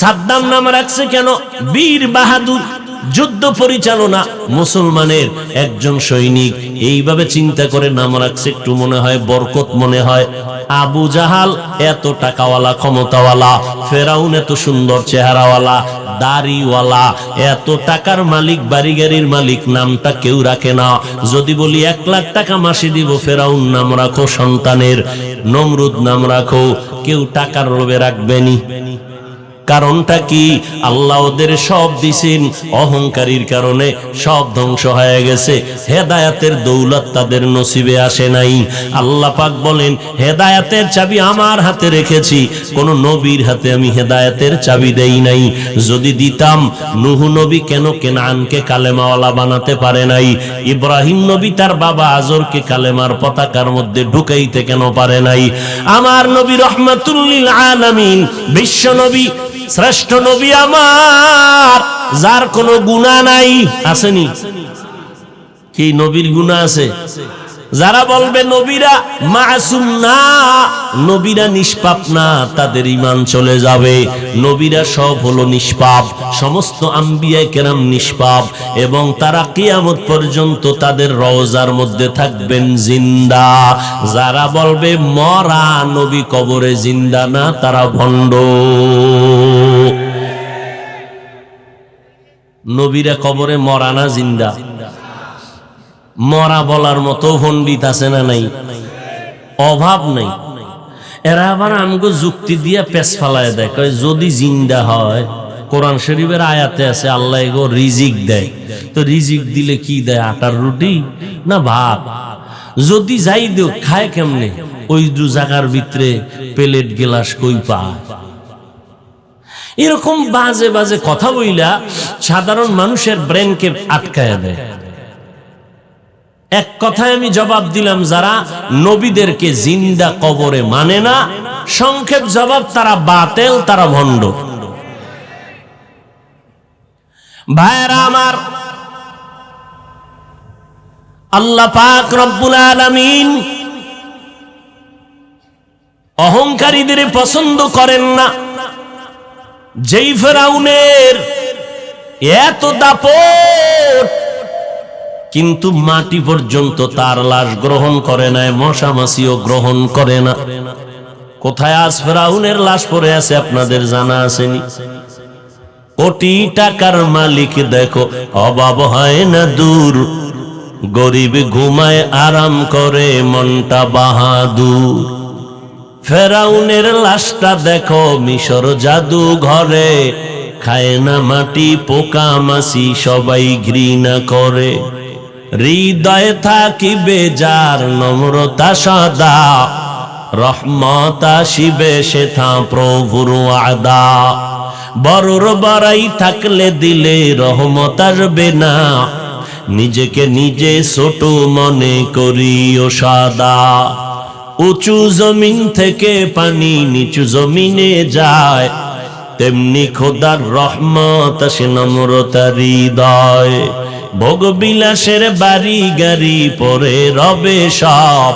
S1: সাদ্দাম নাম রাখছে কেন? বীর বাহাদুর, যুদ্ধ পরিচালনা, মুসলমানের একজন সৈনিক। এইভাবে চিন্তা করে নাম রাখছে, একটু মনে হয় বরকত মনে হয়। আবু জাহাল এত টাকাওয়ালা, ক্ষমতাওয়ালা, ফেরাউন এত সুন্দর চেহারাওয়ালা, দাড়িওয়ালা, এত টাকার মালিক, বাড়ি গাড়ির মালিক, নামটা কেউ রাখে না। যদি বলি 1 লাখ টাকা মাসে দিব, ফেরাউন নাম রাখো সন্তানের, নমরুদ নাম রাখো, কেউ টাকার লোভে রাখবেনি। কারণটা কি? আল্লাহ ওদের সব দিছেন, অহংকারীর কারণে সব ধ্বংস হয়ে গেছে। হেদায়েতের দৌলত তাদের নসিবে আসে নাই। আল্লাহ পাক বলেন হেদায়েতের চাবি আমার হাতে রেখেছি, কোন নবীর হাতে আমি হেদায়েতের চাবি দেই নাই। যদি দিতাম, নূহ নবী কেন কেনানকে কালেমাওয়ালা বানাতে পারে নাই? ইব্রাহিম নবী তার বাবা আজরকে কালেমার পতাকার মধ্যে ঢুকাইতে কেন পারে নাই? আমার নবী রহমাতুল লিল আলামিন, বিশ্ব নবী, শ্রেষ্ঠ নবী আমার, যার কোনো গুনাহ নাই, আসেনি? কি নবীর গুনাহ আছে? যারা বলবে নবীরা মাসুম না, নবীরা নিষ্পাপ না, তাদের ঈমান চলে যাবে। নবীরা সব হলো নিষ্পাপ, সমস্ত আম্বিয়া কেরাম নিষ্পাপ, এবং তারা কিয়ামত পর্যন্ত তাদের রওজার মধ্যে থাকবেন জিন্দা। যারা বলবে মরা নবী কবরে জিন্দা না, তারা ভণ্ড। নবীরা কবরে মরা না জিন্দা? মরা বলার মতো পণ্ডিত আছে না নাই? অভাব নাই। এরা আবার আমগো যুক্তি দিয়া পেছ ফালায় দেয়, কয় যদি জিন্দা হয়, কোরআন শরীফের আয়াতে আছে আল্লাহ এগো রিজিক দেয়। তো রিজিক দিলে কি দেয়? আটার রুটি না ভাত? যদি যাই দেও, খায় কেমনে? ওই দু জায়গার ভিতরে প্লেট গেলাস কই পায়? এরকম বাজে বাজে কথা বইলা সাধারণ মানুষের ব্রেনকে আটকায় দেয়। এক কথায় আমি জবাব দিলাম, যারা নবীদেরকে জিন্দা কবরে মানে না, সংক্ষেপ জবাব, তারা বাতেল, তারা ভণ্ড। ভাইরা আমার, আল্লাহ পাক রব্বুল আলামিন অহংকারীদের পছন্দ করেন না। যেই ফেরাউনের এত দাপট, কিন্তু মাটি পর্যন্ত তার লাশ গ্রহণ করে না, মশা মাছিও গ্রহণ করে না। কোথায় আজ ফেরাউনের লাশ পড়ে আছে আপনাদের জানা আসেনি? কোটি টাকার মালিক দেখো অভাব হয় না দূর, গরিব ঘুমায় আরাম করে মনটা বাহাদুর। ফেরাউনের লাশটা দেখো মিশর জাদু ঘরে, খায় না মাটি পোকা মাছি সবাই ঘৃণা করে। হৃদয়ে থাকিবে যার নম্রতা সদা, রহমত আসিবে সেথা প্রভুর ওয়াদা। বড়র বড়াই থাকলে দিলে রহমত আসবে না, নিজেকে নিজে ছোট মনে করিও সাদা। উঁচু জমিন থেকে পানি নিচু জমিনে যায়, তেমনি খোদার রহমত আসে নম্রতার হৃদয়। ভোগ বিলাসের বাড়ি গাড়ি পরে রবে সব,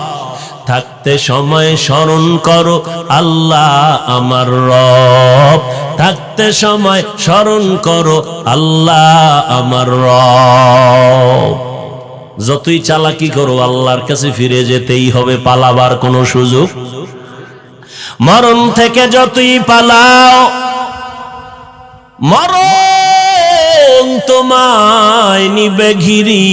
S1: থাকতে সময় স্মরণ করো আল্লাহ আমার রব। থাকতে সময় স্মরণ করো আল্লাহ আমার রব। যতই চালাকি করো আল্লাহর কাছে ফিরে যেতেই হবে, পালাবার কোনো সুযোগ। মরণ থেকে যতই পালাও মরণ তোমায় নিবে ঘিরি,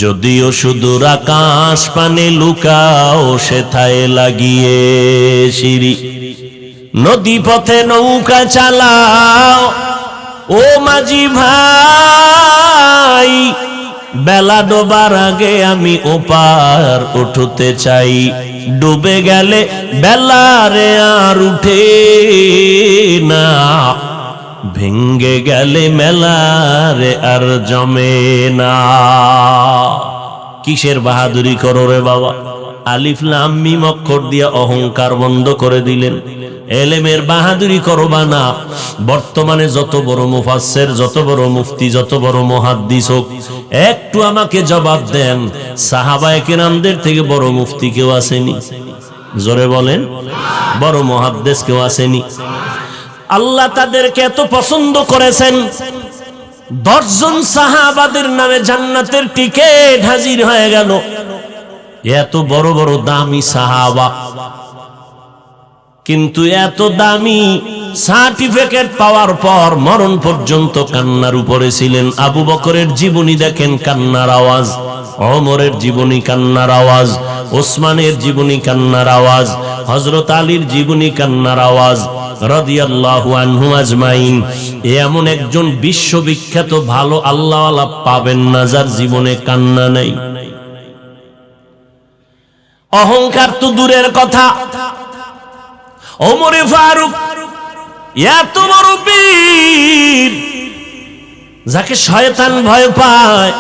S1: যদিও সুদূর আকাশ পানে লুকাও সেথায় লাগিয়ে সিঁড়ি। নদী পথে নৌকা চালাও ও মাঝি ভাই, বেলা ডোবার আগে আমি ওপার উঠতে চাই। ডুবে গেলে বেলারে আর উঠে না, ভেঙ্গে গেলে মেলারে আর জমে না। কিসের বাহাদুরি করো রে বাবা? আলিফ লাম মিম অক্ষর দিয়ে অহংকার বন্ধ করে দিলেন। এলেমের বাহাদুরি করবা না। বর্তমানে যত বড় মুফাসসির, যত বড় মুফতি, যত বড় মুহাদ্দিস হোক, একটু আমাকে জবাব দেন, সাহাবায়ে কেরামদের থেকে বড় মুফতি কেউ আসেনি? জোরে বলেন, বড় মুহাদ্দিস কেউ আসেনি? আল্লাহ তাদেরকে এত পছন্দ করেছেন, 10 জন সাহাবাদের নামে জান্নাতের টিকিট হাজির হয়ে গেল। এত বড় বড় দামি সাহাবা, কিন্তু এত দামি সার্টিফিকেট পাওয়ার পর মরণ পর্যন্ত কান্নার উপরে ছিলেন। আবু বকরের জীবনী দেখেন, কান্নার আওয়াজ। ওমরের জীবনী, কান্নার আওয়াজ। ওসমানের জীবনী, কান্নার আওয়াজ। হযরত আলীর জীবনী, কান্নার আওয়াজ। রাদিয়াল্লাহু আনহু আজমাইন। এমন একজন বিশ্ববিখ্যাত ভালো আল্লাহওয়ালা পাবেন না যার জীবনে কান্না নাই। অহংকার তো দূরের কথা, ওমরে ফারুক এত বড় বীর, যাকে শয়তান ভয় পায়,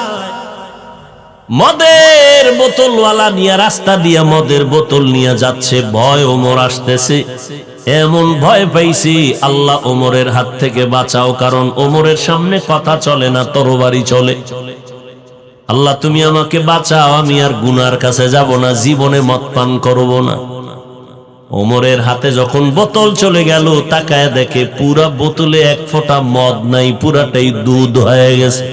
S1: মদের বোতলওয়ালা নিয়ে রাস্তা দিয়া মদের বোতল নিয়ে যাচ্ছে, ভয় ওমর আসতেছে। এমন ভয় পাইছি, আল্লাহ ওমরের হাত থেকে বাঁচাও, কারণ ওমরের সামনে কথা চলে না, তরবারি চলে। আল্লাহ তুমি আমাকে বাঁচাও, আমি আর গুনার কাছে যাব না, জীবনে মদ পান করব না। ওমরের হাতে যখন বোতল চলে গেল, তাকায় দেখে পুরা বোতলে এক ফোঁটা মদ নাই, পুরাটাই দুধ হয়ে গেছে।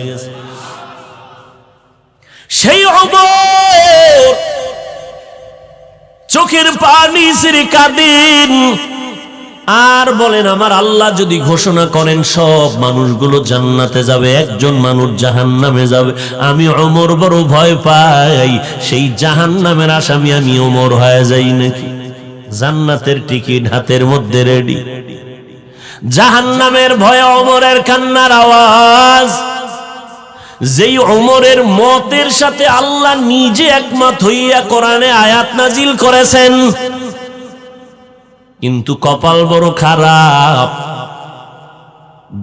S1: সেই ওমর চোখের পানি ছেড়ে কাঁদেন আর বলেন, আমার আল্লাহ যদি ঘোষণা করেন সব মানুষগুলো জান্নাতে যাবে, একজন মানুষ জাহান্নামে যাবে, আমি ওমর বড় ভয় পাই, সেই জাহান্নামের আসামি আমি ওমর হয়ে যাই নাকি? জান্নাতের টিকিট হাতের মধ্যে রেডি, জাহান্নামের ভয়ে ওমরের কান্নার আওয়াজ। যেই ওমরের মতের সাথে আল্লাহ নিজে একমত হইয়া কোরআনে আয়াত নাজিল করেছেন, কিন্তু কপাল বড় খারাপ।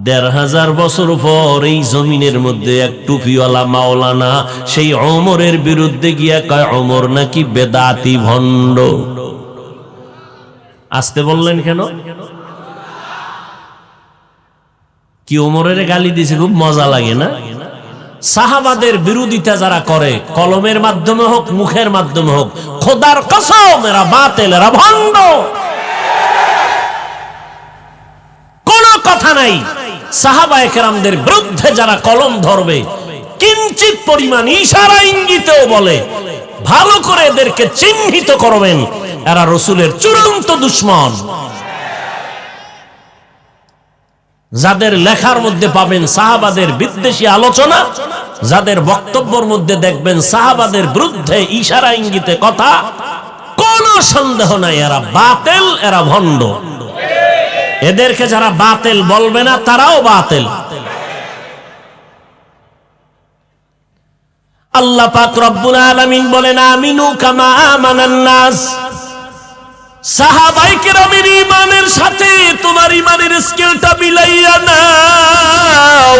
S1: ১৫০০ বছর পর এই জমিনের মধ্যে এক টুপিওয়ালা মাওলানা সেই ওমরের বিরুদ্ধে গিয়া কয় ওমর নাকি বেদাতি ভণ্ড। আসতে বললেন কেন? কি ওমরের গালি দিছে, খুব মজা লাগে না? সাহাবাদের বিরোধিতা যারা করে, কলমের মাধ্যমে হোক মুখের মাধ্যমে হোক, খোদার কসম এরা বাতিল, এরা ভণ্ড। কোনো কথা নাই, সাহাবায়ে কেরামদের বিরুদ্ধে যারা কলম ধরবে, কিঞ্চিত পরিমাণ ইশারা ইঙ্গিতেও বলে, ভালো করে এদেরকে চিহ্নিত করবেন, এরা রাসূলের চূড়ান্ত দুশমন। যাদের লেখার মধ্যে পাবেন সাহাবাদের বিদ্বেষী আলোচনা, যাদের বক্তব্যের মধ্যে দেখবেন সাহাবাদের বিরুদ্ধে ইশারা ইঙ্গিতে কথা, কোনো সন্দেহ নাই এরা বাতিল, এরা ভণ্ড। এদেরকে যারা বাতিল বলবে না তারাও বাতিল। আল্লাহ পাক রব্বুল আলামিন বলেন আমিনু কামা আমানান নাস। সাহাবায়ে কেরামের ঈমানের সাথে তোমার ঈমানের স্কেলটা মিলাইয়া নাও।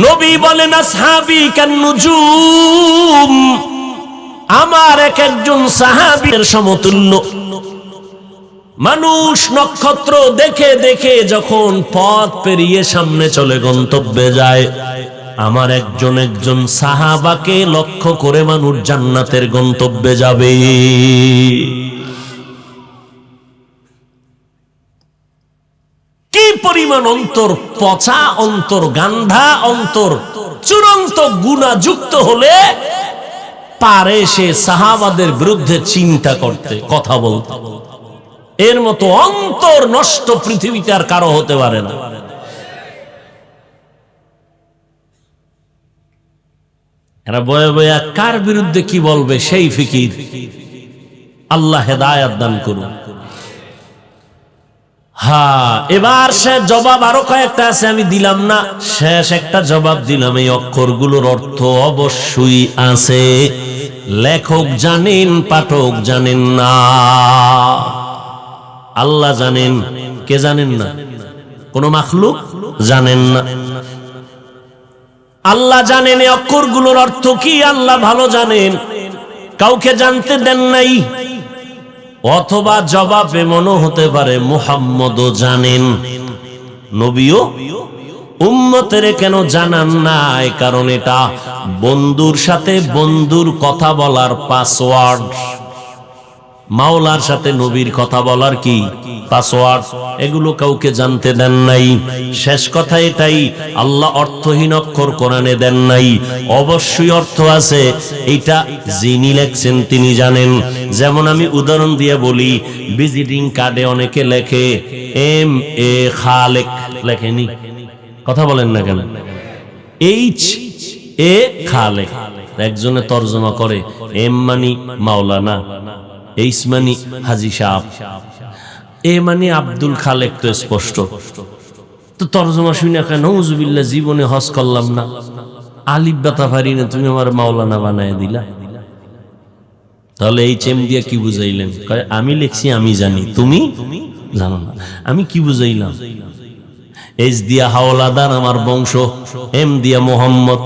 S1: নবী বলেন আসহাবী কান নুজুম, আমার এক একজন সাহাবীর সমতুল্য। মানুষ নক্ষত্র দেখে দেখে যখন পথ পেরিয়ে সামনে চলে গন্তব্যে যায়, আমার একজন একজন সাহাবাকে লক্ষ্য করে মানুষ জান্নাতের গন্তব্যে যাবে। কি পরিমাণ অন্তর পচা, অন্তর গান্ধা, অন্তর চূড়ান্ত গুনাহযুক্ত হলে পারে সে সাহাবাদের বিরুদ্ধে চিন্তা করতে, কথা বলতে। এর মতো অন্তর নষ্ট পৃথিবীতে আর কারো হতে পারে না। এরা বয়ে বয়ে কার বিরুদ্ধে কি বলবে সেই ফিকির। আল্লাহ হেদায়েত দান করুন। হ্যাঁ, এবার সে জবাব আরো কয়েকটা আছে, আমি দিলাম না, শেষ একটা জবাব দিলাম। এই অক্ষরগুলোর অর্থ অবশ্যই আছে, লেখক জানেন, পাঠক জানেন না। আল্লাহ জানেন, কে জানেন না? কোন মাখলুক জানেন না। আল্লাহ জানেন এই অক্ষরগুলোর অর্থ কি, আল্লাহ ভালো জানেন, কাউকে জানতে দেন নাই। অথবা জবাব এমনও হতে পারে মুহাম্মদও জানেন, নবীও উম্মতের কেন জানান নাই? কারণ এটা বন্ধুর সাথে বন্ধুর কথা বলার পাসওয়ার্ড। মাওলার সাথে নবীর কথা বলার কি পাসওয়ার্ড, এগুলো কাউকে জানতে দেন নাই। শেষ কথা এটাই, আল্লাহ অর্থহীন অক্ষর কোরআনে দেন নাই, অবশ্যই অর্থ আছে। এটা যিনি লেখছেন তিনি জানেন। যেমন আমি উদাহরণ দিয়ে বলি, ভিজিটিং কার্ডে অনেকে লেখে এম এ খালেক, লেখেনি? কথা বলেন না কেন? এইচ এ খালেক, একজনে তর্জমা করে এম মানি মাওলানা, এইচ মানি হাজী সাহেব, এ মানি আব্দুল খালেক। তো স্পষ্ট তো তর্জমা শুনে কেন নাউজুবিল্লাহ, জীবনে হজ করলাম না, আলিফ বাতা পারি না, তুমি আমার মাওলানা বানায় দিলা। তাহলে এই চেম দিয়া কি বুঝাইলেন? আমি লিখছি, আমি জানি, তুমি জানো না। আমি কি বুঝাইলাম? এইচ দিয়া হাওলাদার আমার বংশ, এম দিয়া মোহাম্মদ।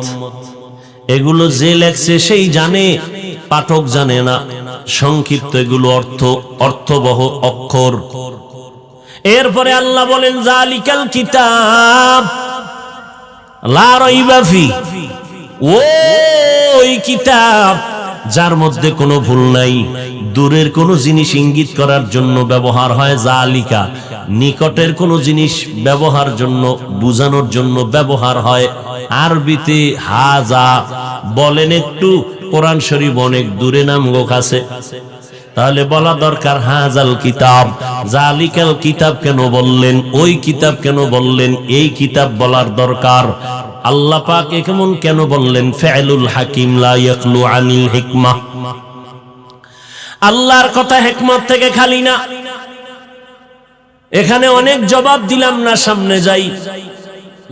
S1: এগুলো যে লেখছে সেই জানে, পাঠক জানে না। সংক্ষিপ্ত এগুলো অর্থবহ অক্ষর। এরপরে আল্লাহ বলেন যালিকাল কিতাব লা রাইবা ফি, ওই কিতাব যার মধ্যে কোনো ভুল নাই। দূরের কোনো জিনিস ইঙ্গিত করার জন্য ব্যবহার হয় যালিকা, নিকটের কোনো জিনিস ব্যবহার জন্য, বুঝানোর জন্য ব্যবহার হয় আরবিতে হাজা। বলেন একটু, কোরআন শরীফ অনেক দূরে নামগো কাছে, তাহলে বলা দরকার হাজাল কিতাব। জালিকাল কিতাব কেন বললেন? ওই কিতাব কেন বললেন? এই কিতাব বলার দরকার। আল্লাহ পাক কেমন কেন বললেন? ফিআলুল হাকিম লা ইয়াখলু আনিল হিকমাহ। আল্লাহর কথা হিকমত থেকে খালি না। এখানে অনেক জবাব দিলাম না, সামনে যাই।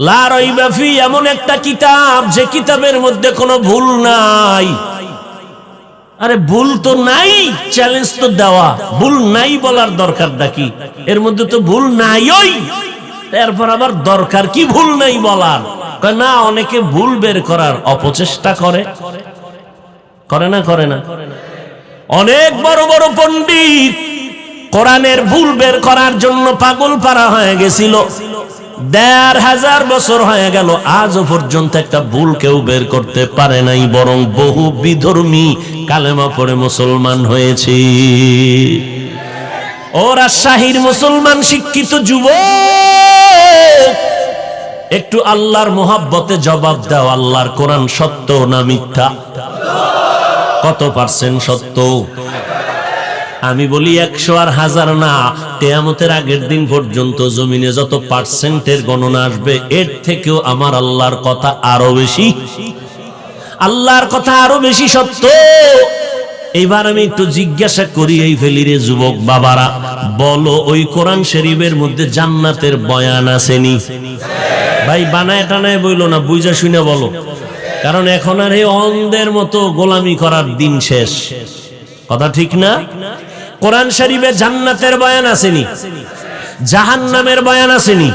S1: লা রাইবা ফি এমন একটা কিতাব যে কিতাবের মধ্যে কোনো ভুল নাই। আরে ভুল তো নাই, চ্যালেঞ্জ তো দেওয়া। ভুল নাই বলার দরকারটা কি? এর মধ্যে তো ভুল নাই। ওই এরপর আবার দরকার কি ভুল নাই বলার? না, অনেকে ভুল বের করার অপচেষ্টা করে, করে না? করে না? অনেক বড় বড় পণ্ডিত কোরআনের ভুল বের করার জন্য পাগল পারা হয়ে গেছিল। ১৫০০ বছর হয়ে গেল, আজও পর্যন্ত একটা ভুল কেউ বের করতে পারে নাই, বরং বহু বিধর্মী কালেমা পড়ে মুসলমান হয়েছে। ওরা শাহীর মুসলমান শিক্ষিত যুবক, একটু আল্লাহর মোহাব্বতে জবাব দাও, আল্লাহর কোরআন সত্য না মিথ্যা? কত পার্সেন্ট সত্য? আমি বলি 100 আর 1000 না, কিয়ামতের আগের দিন পর্যন্ত জমিনে যত পার্সেন্টের গণনা আসবে এর থেকেও আমার আল্লাহর কথা আরো বেশি, আল্লাহর কথা আরো বেশি সত্য। এইবার আমি একটু জিজ্ঞাসা করি এই ফেলিরে যুবক বাবারা, বলো ওই কোরআন শরীফের মধ্যে জান্নাতের বয়ান আসেনি? ভাই বানায় টানায় বইলো না, বুঝা শুনে বলো, কারণ এখন আর এই অন্ধের মতো গোলামি করার দিন শেষ। কথা ঠিক না? কোরআন শরীফে জান্নাতের বয়ান আসেনি, জাহান্নামের বয়ান আসেনি।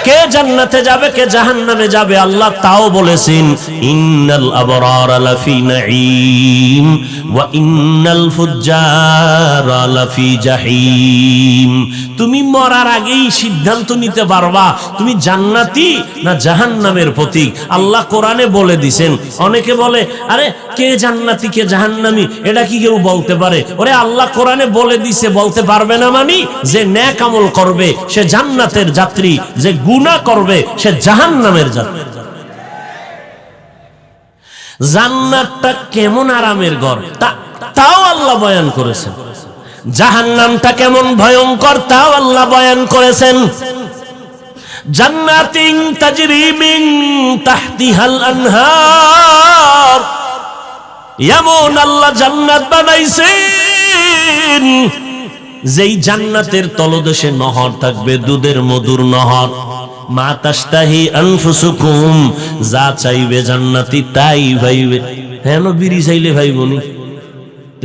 S1: কে জান্নাতে যাবে কে জাহান্নামে যাবে আল্লাহ তাও বলেছেন, ইন্নাল আবরারা লাফি নাঈম ওয়া ইন্নাল ফুজ্জারা লাফি জাহিম। তুমি মরার আগেই সিদ্ধান্ত নিতে পারবা তুমি জান্নাতি না জাহান্নামের প্রতীক। আল্লাহ কোরআনে বলে দিবেন। অনেকে বলে আরে কে জান্নাতি কে জাহান্নামী এটা কি কেউ বলতে পারে? ওরে আল্লাহ কোরআনে বলে দিছে, বলতে পারবে না মানি? যে নেক আমল করবে সে জান্নাতের যাত্রী, যে গুনাহ করবে সে জাহান্নামের যাত্রী। জান্নাতটা কেমন আরামের ঘর তাও আল্লাহ বয়ান করেছেন, জাহান্নামটা কেমন ভয়ঙ্কর তাও আল্লাহ বয়ান করেছেন। জান্নাতিন তাজরি মিন তাহতিহাল আনহার, এমন আল্লাহ জান্নাত বানাইছেন যেই জান্নাতের তলদেশে নহর থাকবে, দুধের মধুর নহর। মা তাশতাহি আনফুসুকুম, যা চাইবে জান্নাতি তাই ভাইবে। হেন বিড়ি চাইলে ভাইবনি,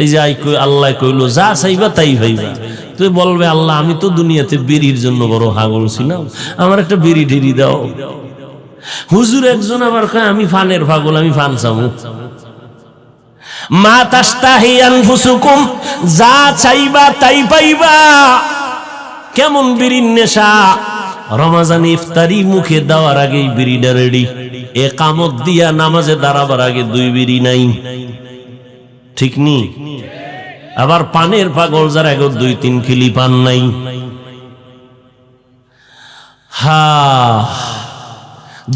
S1: এই যে আল্লাহ কইলো যা চাইবা তাই ভাইবা। তুই বলবে আল্লাহ আমি তো দুনিয়াতে বিড়ির জন্য বড় হাগল ছিলাম, আমার একটা বিড়ি ঢিরি দাও। হুজুর একজন আবার কয় আমি ফানের পাগল, আমি ফান চামু। মা তাশতাহি আনফুসুকুম, যা চাইবা তাই পাইবা। কেমন বিড়ির নেশা! রমজান ইফতারি মুখে দেওয়ার আগেই বিড়িটা রেডি, একামত দিয়া নামাজে দাঁড়াবার আগে 2 বিড়ি নাই, ঠিক নি? আবার পানের পাগল যার আগে 2-3 খিলি পান নাই। হা,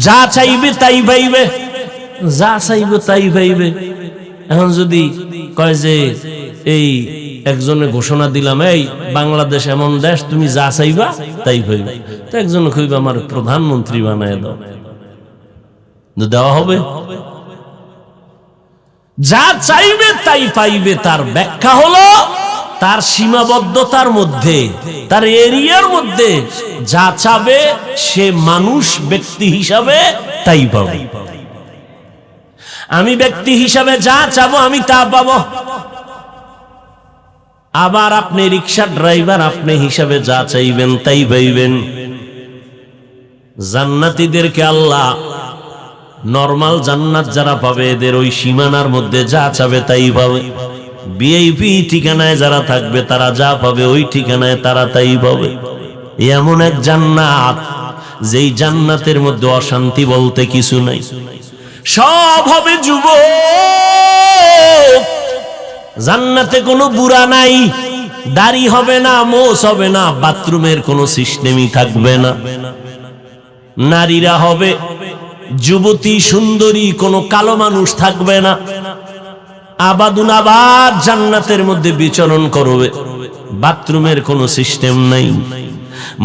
S1: যা চাইবে তাই পাইবে, যা চাইবে তাই পাইবে। এখন যদি কয় যে এই একজনে ঘোষণা দিলাম এই বাংলাদেশ এমন দেশ তুমি যা চাইবা তাই পাইবে, তো একজনে কইবে আমার প্রধানমন্ত্রী বানায় দাও, দেওয়া হবে? যা চাইবে তাই পাইবে তার ব্যাখ্যা হলো তার সীমাবদ্ধতার মধ্যে, তার এরিয়ার মধ্যে যা চাবে সে মানুষ ব্যক্তি হিসাবে তাই পাবে। আমি ব্যক্তি হিসাবে যা চাবো আমি তা পাবো। আবার আপনি রিকশা ড্রাইভার, আপনি হিসাবে যা চাইবেন তাই পাইবেন। জান্নাতীদেরকে আল্লাহ নরমাল জান্নাত যারা পাবে এদের ওই সীমানার মধ্যে যা চাবে তাই পাবে। ভিআইপি ঠিকানায় যারা থাকবে তারা যা পাবে ওই ঠিকানায় তারা তাই পাবে। এমন এক জান্নাত যেই জান্নাতের মধ্যে অশান্তি বলতে কিছু নাই, সব হবে যুবক। জান্নাতে কোনো বুড়া নাই, দাড়ি হবে না, মোছ হবে না, বাথরুমের কোনো সিস্টেমই থাকবে না। নারীরা হবে যুবতী সুন্দরী, কোনো কালো মানুষ থাকবে না। আবাদুন আবাদ জান্নাতের মধ্যে বিচরণ করবে, বাথরুমের কোনো সিস্টেম নাই।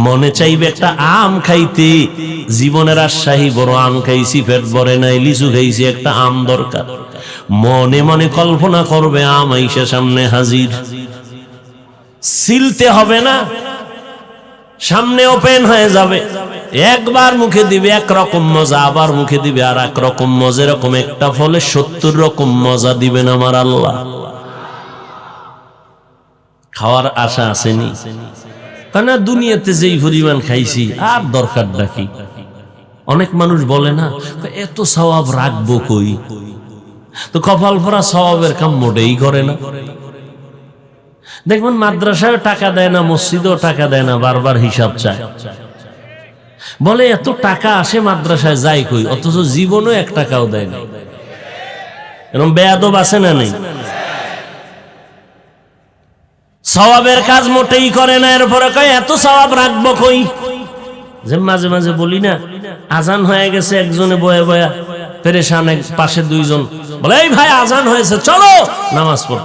S1: মনে চাইবে একটা আম খাইতে, জীবনের আশাহী বড় আম খাইছি, পেট ভরে নাই, লিচু খাইছি, একটা আম দরকার। মনে মনে কল্পনা করবে আম আইসা সামনে হাজির, ছিলতে হবে না, সামনে ওপেন হয়ে যাবে। একবার মুখে দিবে একরকম মজা, আবার মুখে দিবে আর এক রকম মজা। এরকম একটা ফলে 70 রকম মজা দিবেন আমার আল্লাহ। খাওয়ার আশা আসেনি? কেন দুনিয়াতে যেই পরিমাণ খাইছি আর দরকার নাকি? অনেক মানুষ বলে না এত সওয়াব রাখবো কই, তো কপাল ভরা সওয়াবের কাম মোটেই করে না। দেখবেন মাদ্রাসায় টাকা দেয় না, মসজিদেও টাকা দেয় না, বারবার হিসাব চায়। বলে এত টাকা আসে মাদ্রাসায় যায় কই, অথচ জীবনও 1 টাকাও দেয় না। এরকম বেয়াদব আছে না নেই? সওয়াবের কাজ মোটেই করে না, এরপরে কয় এত সওয়াব রাখবো কই। যে মাঝে মাঝে বলি না, আজান হয়ে গেছে, একজনে বয়া বয়া পেরেশান, এক পাশে 2 জন বলে এই ভাই আজান হয়েছে চলো নামাজ পড়ো।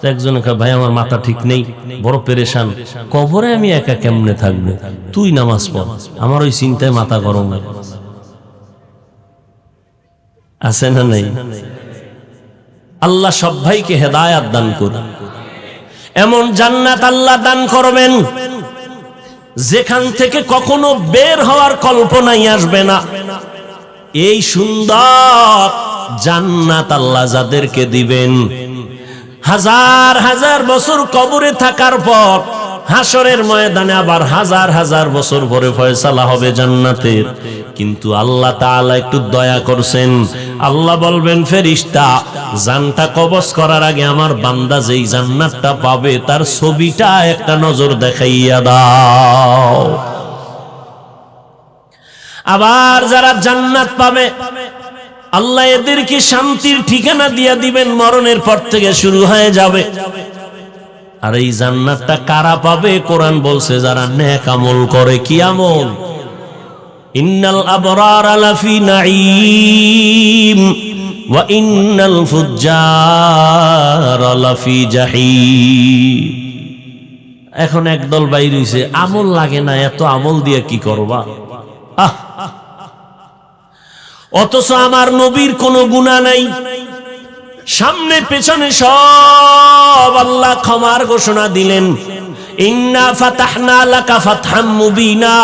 S1: তো একজনে কয় ভাই আমার মাথা ঠিক নেই, বড় পেরেশান, কবরে আমি একা কেমনে থাকবো, তুই নামাজ পড়, আমার ওই চিন্তায় মাথা গরম হয়। আছে না নেই? আল্লাহ সব ভাইকে হেদায়াত দান করুন। এমন জান্নাত আল্লাহ দান করবেন যেখান থেকে কখনো বের হওয়ার কল্পনাই আসবে না। এই সুন্দর জান্নাত আল্লাহ যাদেরকে দিবেন, হাজার হাজার বছর কবরে থাকার পর হাসরের ময়দানে আবার হাজার হাজার বছর পরে ফয়সালা হবে জান্নাতের। কিন্তু আল্লাহ তাআলা একটু দয়া করছেন, আল্লাহ বলবেন ফেরেশতা, জানটা কবজ করার আগে আমার বান্দা যেই জান্নাতটা পাবে তার ছবিটা একটা নজর দেখাইয়া দাও। আবার যারা জান্নাত পাবে আল্লাহ এদেরকে শান্তির ঠিকানা দিয়া দিবেন, মরণের পর থেকে শুরু হয়ে যাবে। আর এই জান্নাতটা কারা পাবে? কোরআন বলছে যারা নেক আমল করে। কি আমল? ইন্নাল আবরারা লাফি নাঈম ওয়া ইন্নাল ফুজ্জারা লাফি জাহিম। এখন একদল বাইর হইছে, আমল লাগে না, এত আমল দিয়ে কি করবা? অথচ আমার নবীর কোনো গুনাহ নাই, সামনে পেছনে সব আল্লাহ ক্ষমার ঘোষণা দিলেন। ইন্না ফাতাহনা লাকা ফাতহাম মুবিনা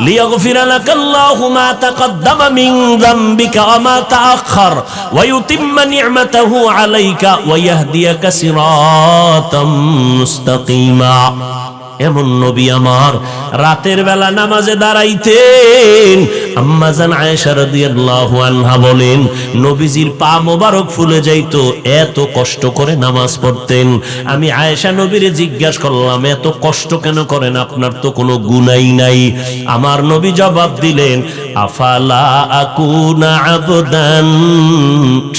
S1: লিয়াগফিরা লাকাল্লাহু মা তাকদ্দামা মিন যামবিকা ওয়া মা তাআখার ওয়া ইউতিম্মা নি'মাতাহু আলাইকা ওয়া ইয়াহদিয়াকা সিরাতাম মুস্তাকিমা। এমন নবী আমার রাতের বেলা নামাজে দাঁড়াইতেন। আম্মা জান আয়েশা রাদিয়াল্লাহু আনহা বলেন, নবীজির পা মোবারক ফুলে যাইতো, এত কষ্ট করে নামাজ পড়তেন। আমি আয়েশা নবীরে জিজ্ঞাসা করলাম, এত কষ্ট কেন করেন? আপনার তো কোনো গুনাহ নাই। আমার নবী জবাব দিলেন, আফালা আকুনা আবদান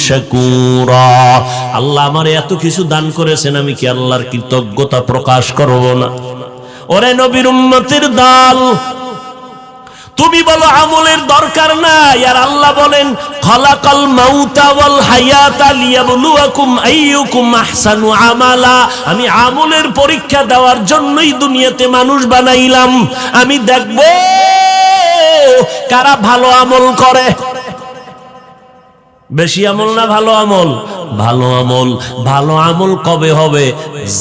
S1: শাকুরা। আল্লাহ আমারে এত কিছু দান করেছেন, আমি কি আল্লাহর কৃতজ্ঞতা প্রকাশ করব না? ওরে নবীর উম্মতের দল, তুমি বলো আমলের দরকার নাই, আর আল্লাহ বলেন খালাকাল মাউতা ওয়াল হায়াতা লিয়াবলুয়াকুম আইয়ুকুম আহসানু আমালা। আমি আমলের পরীক্ষা দেওয়ার জন্যই দুনিয়াতে মানুষ বানাইলাম, আমি দেখব কারা ভালো আমল করে। বেশি আমল না ভালো আমল? ভালো আমল। ভালো আমল কবে হবে?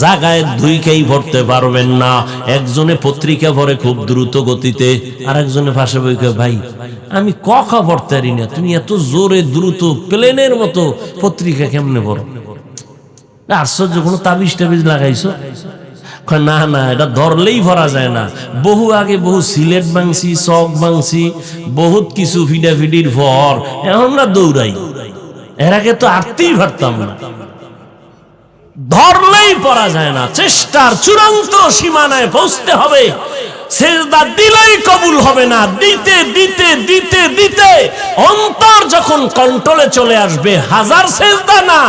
S1: জায়গায় দুইকেই ভরতে পারবেন না। একজনে পত্রিকা ভরে খুব দ্রুত গতিতে, আর একজনে ভাষা বই কয়, ভাই আমি কখা ভরতে পারি না, তুমি এত জোরে দ্রুত প্লেনের মতো পত্রিকা কেমনে ভরো? আশ্চর্য, কোনো তাবিজ টাবিজ লাগাইছো? না না, এটা ধরলেই ভরা যায় না। বহু আগে বহু সিলেট ভাঙছি, চক ভাঙছি, বহুত কিছু ফিডাফিডির ভর, এখন না দৌড়াই। এর আগে তো আরতেই পারতাম না, ধরলেই পড়া যায় না। চেষ্টার চূড়ান্ত সীমানায় পৌঁছতে হবে। সেজদা দিলেই কবুল হবে না, দিতে দিতে দিতে দিতে অন্তর যখন কন্ট্রোলে চলে আসবে, হাজার সেজদা না,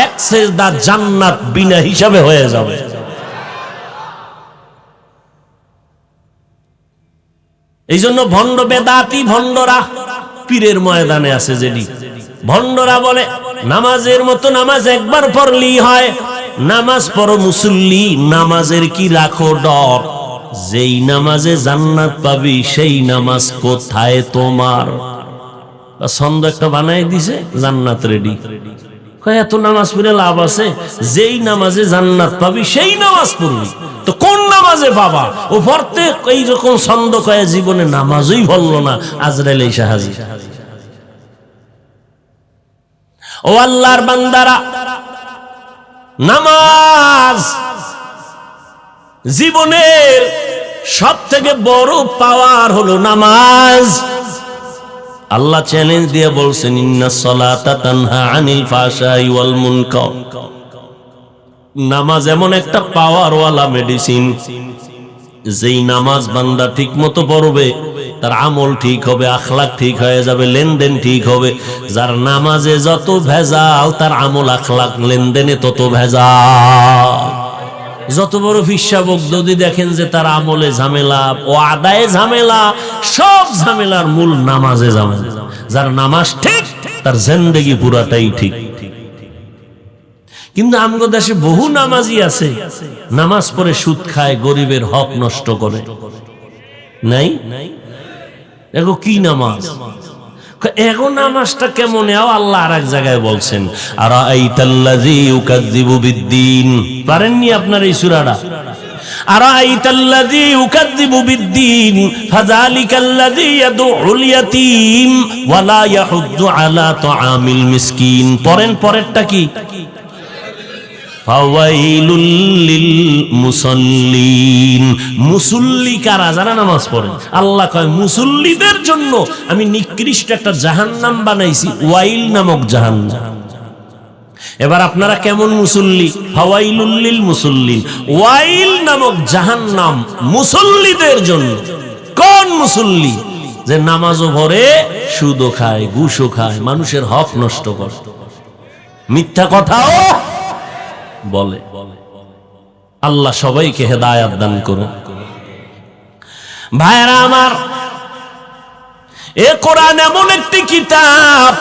S1: এক সেজদা জান্নাত বিনা হিসাবে হয়ে যাবে। এই জন্য ভণ্ড বেদাতি ভণ্ডরা পীরের ময়দানে আছে। যেটি ভণ্ডরা বলে নামাজের মতো নামাজ একবার পড়লেই হয়, নামাজ পড়ো মুসল্লি, নামাজের কি রাখো ডর, যেই নামাজে জান্নাত পাবি সেই নামাজ কোথায় তোমার? ছন্দ একটা বানাই দিছে, জান্নাত রেডি। এত নামাজ পড়ে লাভ আছে? যেই নামাজে জান্নাত পাবি সেই নামাজ পড়বি, তো কোন নামাজে পাবা? ও পড়তে এইরকম ছন্দ কয়ে জীবনে নামাজই পড়ল না, আজরাইল এসে হাজির। ও আল্লাহর বান্দারা, নামাজ জীবনের সব থেকে বড় পাওয়ার হলো নামাজ। আল্লাহ চ্যালেঞ্জ দিয়ে বলছেন, ইন্নাস সালাতা তানহা আনিল ফাহশাই ওয়াল মুনকার। নামাজ এমন একটা পাওয়ারওয়ালা মেডিসিন, যেই নামাজ বান্দা ঠিক মতো পড়বে তার আমল ঠিক হবে, আখলাক ঠিক হয়ে যাবে, লেনদেন ঠিক হবে। যার নামাজে যত ভেজাল, তার আমল আখলাক লেনদেনে তত ভেজাল। যত বড় ফিসাবক যদি দেখেন যে তার আমলে ঝামেলা, ও আদায়ে ঝামেলা, সব ঝামেলার মূল নামাজে ঝামেলা। যার নামাজ ঠিক, তার জিন্দেগি পুরাটাই ঠিক। কিন্তু আমগো দেশে বহু নামাজি আছে, নামাজ পড়ে সুদ খায়, গরিবের হক নষ্ট করে। নাই এগো কি নামাজ? এগো নামাজটা কেমন? আল্লাহ আর এক জায়গায় বলছেন, আরাআইতাল্লাযী ইউকাযযিবু বিদ্দীন। পারেননি আপনার এই সূরাটা? আরাআইতাল্লাযী ইউকাযযিবু বিদ্দীন ফাযালিকাল্লাযী ইয়াদউল ইয়াতীম ওয়া লা ইয়াহুদ্দু আলা তুআমিল মিসকিন। পরেন, পরেরটা কি? ফাওয়াইলুল লিল মুসাল্লিন। মুসল্লি কারা? যারা নামাজ পড়ে। আল্লাহ কয় মুসল্লিদের জন্য আমি নিকৃষ্ট একটা জাহান্নাম বানাইছি, ওয়াইল নামক জাহান্নাম। এবার আপনারা কেমন মুসল্লি? ফাওয়াইলুল লিল মুসাল্লিন, ওয়াইল নামক জাহান্নাম মুসল্লিদের জন্য। কোন মুসল্লি? যে নামাজও পড়ে, সুদও খায়, ঘুষও খায়, মানুষের হক নষ্ট করে, মিথ্যা কথাও বলে। আল্লাহ সবাইকে হেদায়েত দান করুন। ভাইরা আমার, এ কোরআন এমন একটি কিতাব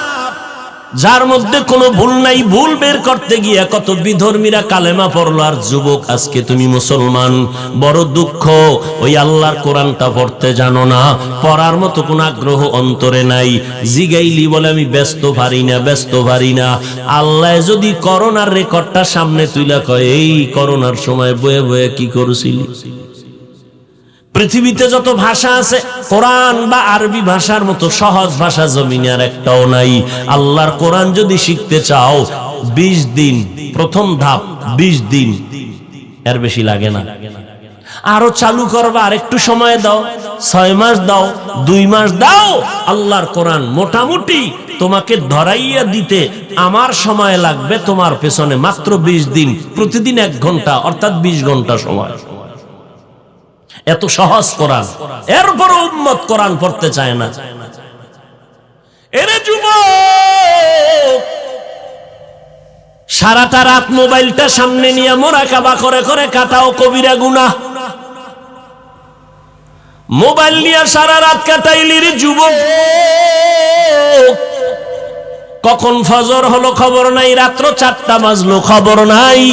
S1: যার মধ্যে কোনো ভুল নাই। ভুল বের করতে গিয়া কত বিধর্মীরা কালেমা পড়লো, আর যুবক আজকে তুমি মুসলমান। বড় দুঃখ, ওই আল্লাহর কোরআনটা পড়তে জানো না, পড়ার মতো কোনো আগ্রহ অন্তরে নাই। জিগাইলি বলে আমি ব্যস্ত পারি না। আল্লাহ যদি করোনার রেকর্ডটা সামনে তুইলা কয়, এই করোনার সময় বয়ে বয়ে কি করছিলি? পৃথিবীতে যত ভাষা আছে, কোরআন বা আরবি ভাষার মতো সহজ ভাষা জমিনে আর একটাও নাই। আল্লাহর কোরআন যদি শিখতে চাও 20 দিন, প্রথম ধাপ 20 দিন, এর বেশি লাগে না। আরো চালু করবা, আর একটু সময় দাও, 6 মাস দাও, 2 মাস দাও। আল্লাহর কোরআন মোটামুটি তোমাকে ধরাইয়া দিতে আমার সময় লাগবে তোমার পেছনে মাত্র 20 দিন, প্রতিদিন 1 ঘন্টা, অর্থাৎ 20 ঘন্টা সময়। এত সহজ কোরআন, এরপর উম্মত কোরআন পড়তে চায় না। এরে যুবক, সারাটা রাত মোবাইলটা সামনে নিয়ে মুরাকাবা করে করে কাটাও কবিরা গুনাহ। মোবাইল নিয়ে সারা রাত কাটাইলি রে যুবক, কখন ফজর হলো খবর নাই, রাত্র 4টা বাজলো খবর নাই।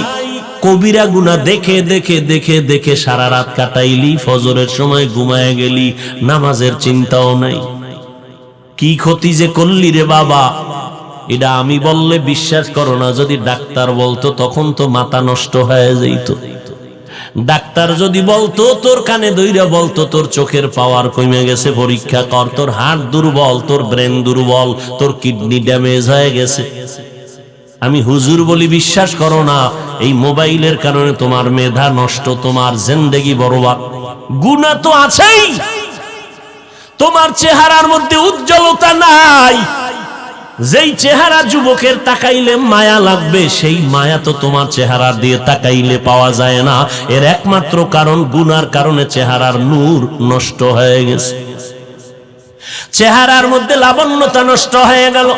S1: কবিরা গুনাহ দেখে দেখে দেখে দেখে সারা রাত কাটাইলি, ফজরের সময় ঘুমায় গেলি, নামাজের চিন্তাও নাই। কি ক্ষতি যে করলি রে বাবা! এটা আমি বললে বিশ্বাস করো না, যদি ডাক্তার বলতো তখন তো মাথা নষ্ট হয়ে যাইত। ডাক্তার যদি বলতো, তোর কানে ধইরা বলতো তোর চোখের পাওয়ার কমে গেছে, পরীক্ষা কর, তোর হার্ট দুর্বল, তোর ব্রেন দুর্বল, তোর কিডনি ড্যামেজ হয়ে গেছে। আমি হুজুর বলি বিশ্বাস করো না, এই মোবাইলের কারণে তোমার মেধা নষ্ট, তোমার জিন্দেগি বরবাদ। গুনাহ তো আছেই, তোমার চেহারার মধ্যে উজ্জ্বলতা নাই। যেই চেহারা যুবকের তাকাইলে মায়া লাগবে, সেই মায়া তো তোমার চেহারা দিয়ে তাকাইলে পাওয়া যায় না। এর একমাত্র কারণ গুনার কারণে চেহারার নূর নষ্ট হয়ে গেছে, চেহারার মধ্যে লাবণ্যতা নষ্ট হয়ে গেল।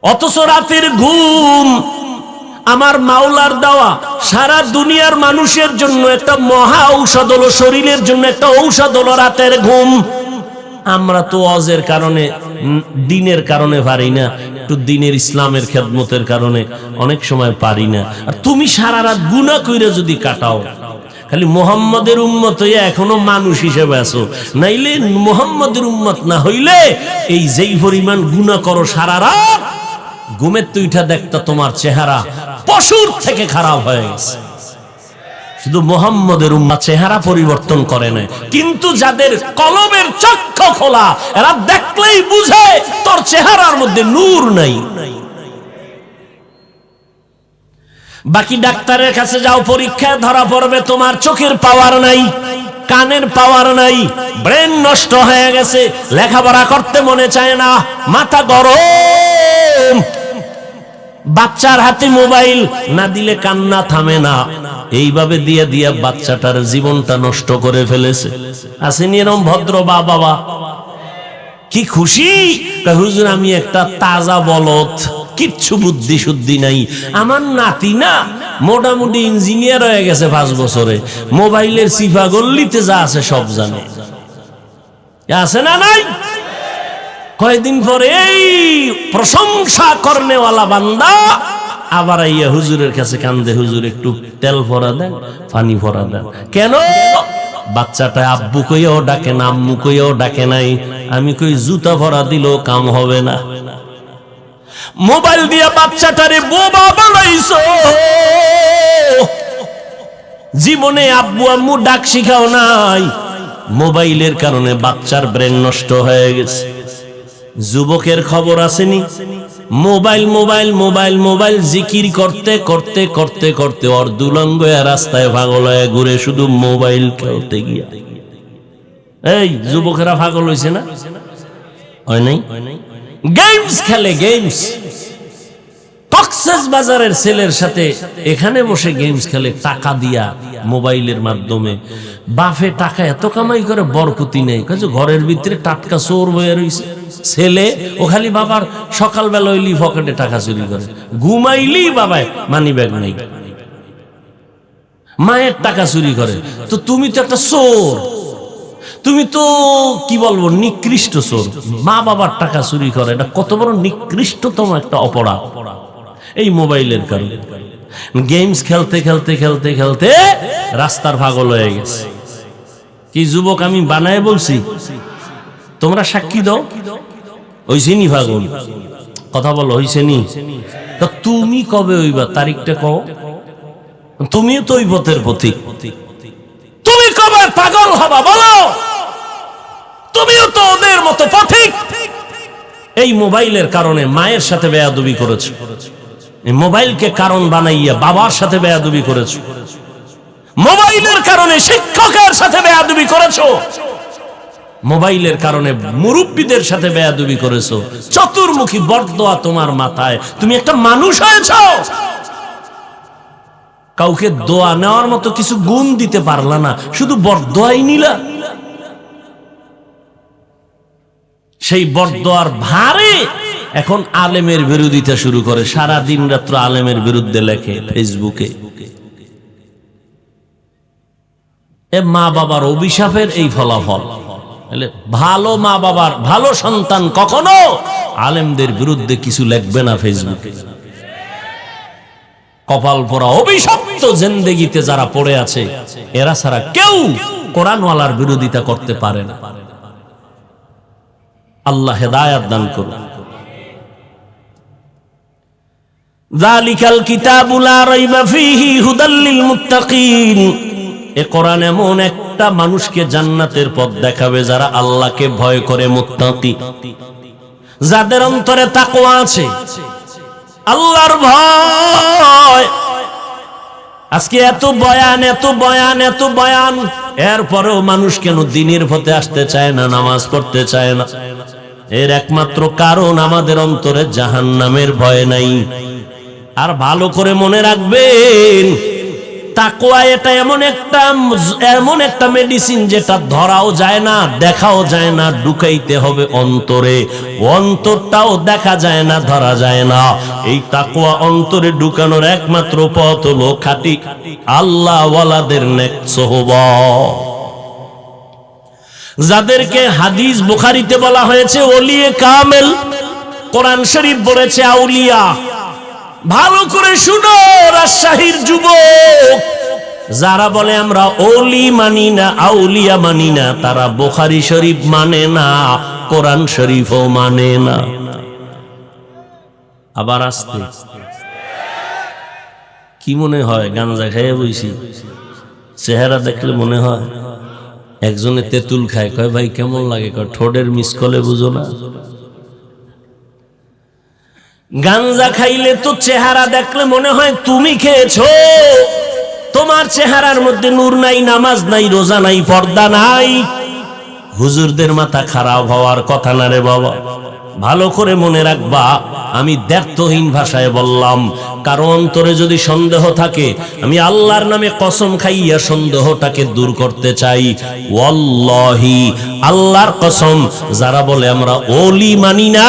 S1: অথচ রাতের ঘুম আমার মাওলার দেওয়া, সারা দুনিয়ার মানুষের জন্য একটা মহা ঔষধ হলো, শরীরের জন্য একটা ঔষধ হলো রাতের ঘুম। আমরা তো অজের কারণে, দিনের কারণে পারি না, একটু দিনের ইসলামের খেদমতের কারণে অনেক সময় পারি না। আর তুমি সারা রাত গুনাহ কইরা যদি কাটাও, খালি মুহাম্মাদের উম্মত হইয়া এখনো মানুষ হিসেবে আছো, নাইলে মুহাম্মাদের উম্মত না হইলে এই যেই পরিমাণ গুনাহ করো সারা রাত, ঘুমের তো উঠা দেখতা তোমার চেহারা পশুর থেকে খারাপ হয়ে গেছে। শুধু মুহাম্মাদের উম্মাহ চেহারা পরিবর্তন করে না, কিন্তু যাদের কলবের চক্ষু খোলা, এরা দেখলেই বুঝে তোর চেহারার মধ্যে নূর নাই। বাকি ডাক্তারের কাছে যাও, পরীক্ষায় ধরা পড়বে তোমার চোখের পাওয়ার নাই, কানের পাওয়ার নাই, ব্রেন নষ্ট হয়ে গেছে, লেখাপড়া করতে মনে চায় না, মাথা গরম। বাচ্চার হাতে মোবাইল না দিলে কান্না থামে না, এইভাবে দিয়ে দিয়ে বাচ্চাটার জীবনটা নষ্ট করে ফেলেছে। আসেনি এরকম ভদ্র বাবা, কি খুশি, হুজুর আমি একটা তাজা বলদ, কিচ্ছু বুদ্ধি শুদ্ধি নাই, আমার নাতি না মোটামুটি ইঞ্জিনিয়ার হয়ে গেছে 5 বছরে, মোবাইলের সিফা গল্লিতে যা আছে সব জানে। আছে না নাই? কয়েকদিন পরে এই প্রশংসা করনেওয়ালা বান্দা আবার আইয়া হুজুরের কাছে কান্দে, হুজুর একটু তেল ভরা দেন, পানি ভরা দেন। কেন? বাচ্চাটা আব্বু কইয়াও ডাকে না, আম্মু কইয়াও ডাকে নাই। আমি কই জুতা ভরা দিলেও কাম হবে না। মোবাইল দিয়া বাচ্চাটারে বোবা বানাইছো। জীবনে আব্বু আম্মু ডাক শিখাও নাই। মোবাইলের কারণে বাচ্চার ব্রেন নষ্ট হয়ে গেছে। যুবকের খবর আসেনি? মোবাইল মোবাইল মোবাইল মোবাইল জিকির করতে করতে করতে করতে ওর দুলঙ্গ রাস্তায় পাগল হয়ে ঘুরে, শুধু মোবাইল খেলতে গিয়া। এই যুবকেরা পাগল হয়েছে না? হয় নাই? গেমস খেলে, গেমস। কক্সবাজারের ছেলের সাথে এখানে বসে গেমস খেলে টাকা দিয়া, মোবাইলের মাধ্যমে। বাফে টাকা এত কামাই করে, বরকতি নেই। ঘরের ভিতরে টাটকা চোর বয়ে রয়েছে ছেলে। ও খালি বাবার সকালবেলা হইলি পকেটে টাকা চুরি করে, ঘুমাইলি বাবায় মানি ব্যাগ নেই, মায়ের টাকা চুরি করে। তো তুমি তো একটা চোর, তুমি তো কি বলবো, নিকৃষ্ট চোর। মা বাবার টাকা চুরি করে, এটা কত বড় নিকৃষ্টতম একটা অপরাধ। এই মোবাইলের কারণে গেমস খেলতে খেলতে খেলতে খেলতে রাস্তার পাগল হয়ে গেছে। কি যুবক আমি বানায় বলছি? তোমরা সাক্ষী দাও। হইছে নি পাগল? কথা বলো, হইছে নি? তা তুমি কবে হইবা? তারিখটা কও। তুমিও তো ওই পথের পথিক। তুমি কবে পাগল হবা বলো? তুমিও তো ওদের মতো পথিক। এই মোবাইলের কারণে মায়ের সাথে বেয়াদবি করেছো, এই মোবাইলকে কারণ বানাইয়া বাবার সাথে বেয়াদবি করেছো, মোবাইলের কারণে শিক্ষকের সাথে বেয়াদবি করেছো, মোবাইলের কারণে মুরব্বীদের সাথে বেয়াদবি করেছো। চতুর্মুখী বরদোয়া তোমার মাথায়। তুমি একটা মানুষ হয়েছো, কাউকে দোয়া নেওয়ার মতো কিছু গুণ দিতে পারলা না, শুধু বরদোয়াই নিলা। সেই বরদোয়ার ভারে এখন আলেমের বিরোধিতা শুরু করে, সারা দিন রাত্র আলেমের বিরুদ্ধে লেখে ফেসবুকে। এ মা বাবার অভিশাপের এই ফলাফল। ভালো মা বাবার, ভালো সন্তান কখনো আলেমদের বিরুদ্ধে কিছু লিখবে না ফেসবুকে। কপাল পোড়া অভিশপ্ত জিন্দেগিতে যারা পড়ে আছে, এরা ছাড়া কেউ কোরআনওয়ালার বিরোধিতা করতে পারে না। আল্লাহ হেদায়েত দান করুন। যালিকাল কিতাবু লা রাইবা ফীহি হুদাল লিল মুত্তাকিন। এ কোরআন এমন একটা মানুষকে জান্নাতের পথ দেখাবে যারা আল্লাহকে ভয় করে, মুত্তাকি, যাদের অন্তরে তাকওয়া আছে, আল্লাহর ভয়। আজকে এত বয়ান এত বয়ান এত বয়ান, এরপরেও মানুষ কেন দিনের পথে আসতে চায় না, নামাজ পড়তে চায় না? এর একমাত্র কারণ আমাদের অন্তরে জাহান্নামের ভয় নাই। আর ভালো করে মনে রাখবেন, তাকওয়া এটা এমন একটা মেডিসিন যেটা ধরাও যায় না, দেখাও যায় না, ঢুকাইতে হবে অন্তরে। অন্তরটাও দেখা যায় না, ধরা যায় না। এই তাকওয়া অন্তরে ঢুকানোর একমাত্র পথ হলো খাঁটি আল্লাহওয়ালাদের নেক সোহবত, যাদেরকে হাদিস বুখারীতে বলা হয়েছে ওলিয়ে কামেল, কোরআন শরীফ বলেছে আউলিয়া। ভালো করে শুনো রাজশাহীর যুবক, যারা বলে আমরা ওলি মানি না, আউলিয়া মানি না, তারা বুখারী শরীফ মানে না, কোরআন শরীফও মানে না। আবার আসতে কি মনে হয়? গাঞ্জা খাইয়ে বইছি, চেহারা দেখলে মনে হয় একজনে তেঁতুল খায়। কয় ভাই কেমন লাগে? কয় ঠোঁটের মিসকলে বুঝো না। গাঞ্জা খাইলে তো চেহারা দেখলে মনে হয় তুমি খেয়েছো। তোমার চেহারার মধ্যে নূর নাই, নামাজ নাই, রোজা নাই, পর্দা নাই। হুজুরদের মাথা খারাপ হওয়ার কথা না রে বাবা। ভালো করে মনে রাখবা, আমি দ্ব্যর্থহীন ভাষায় বললাম, কারো অন্তরে যদি সন্দেহ থাকে, আমি আল্লাহর নামে কসম খাইয়া সন্দেহটাকে দূর করতে চাই। ওয়াল্লাহি, আল্লাহর কসম, যারা বলে আমরা ওলি মানি না,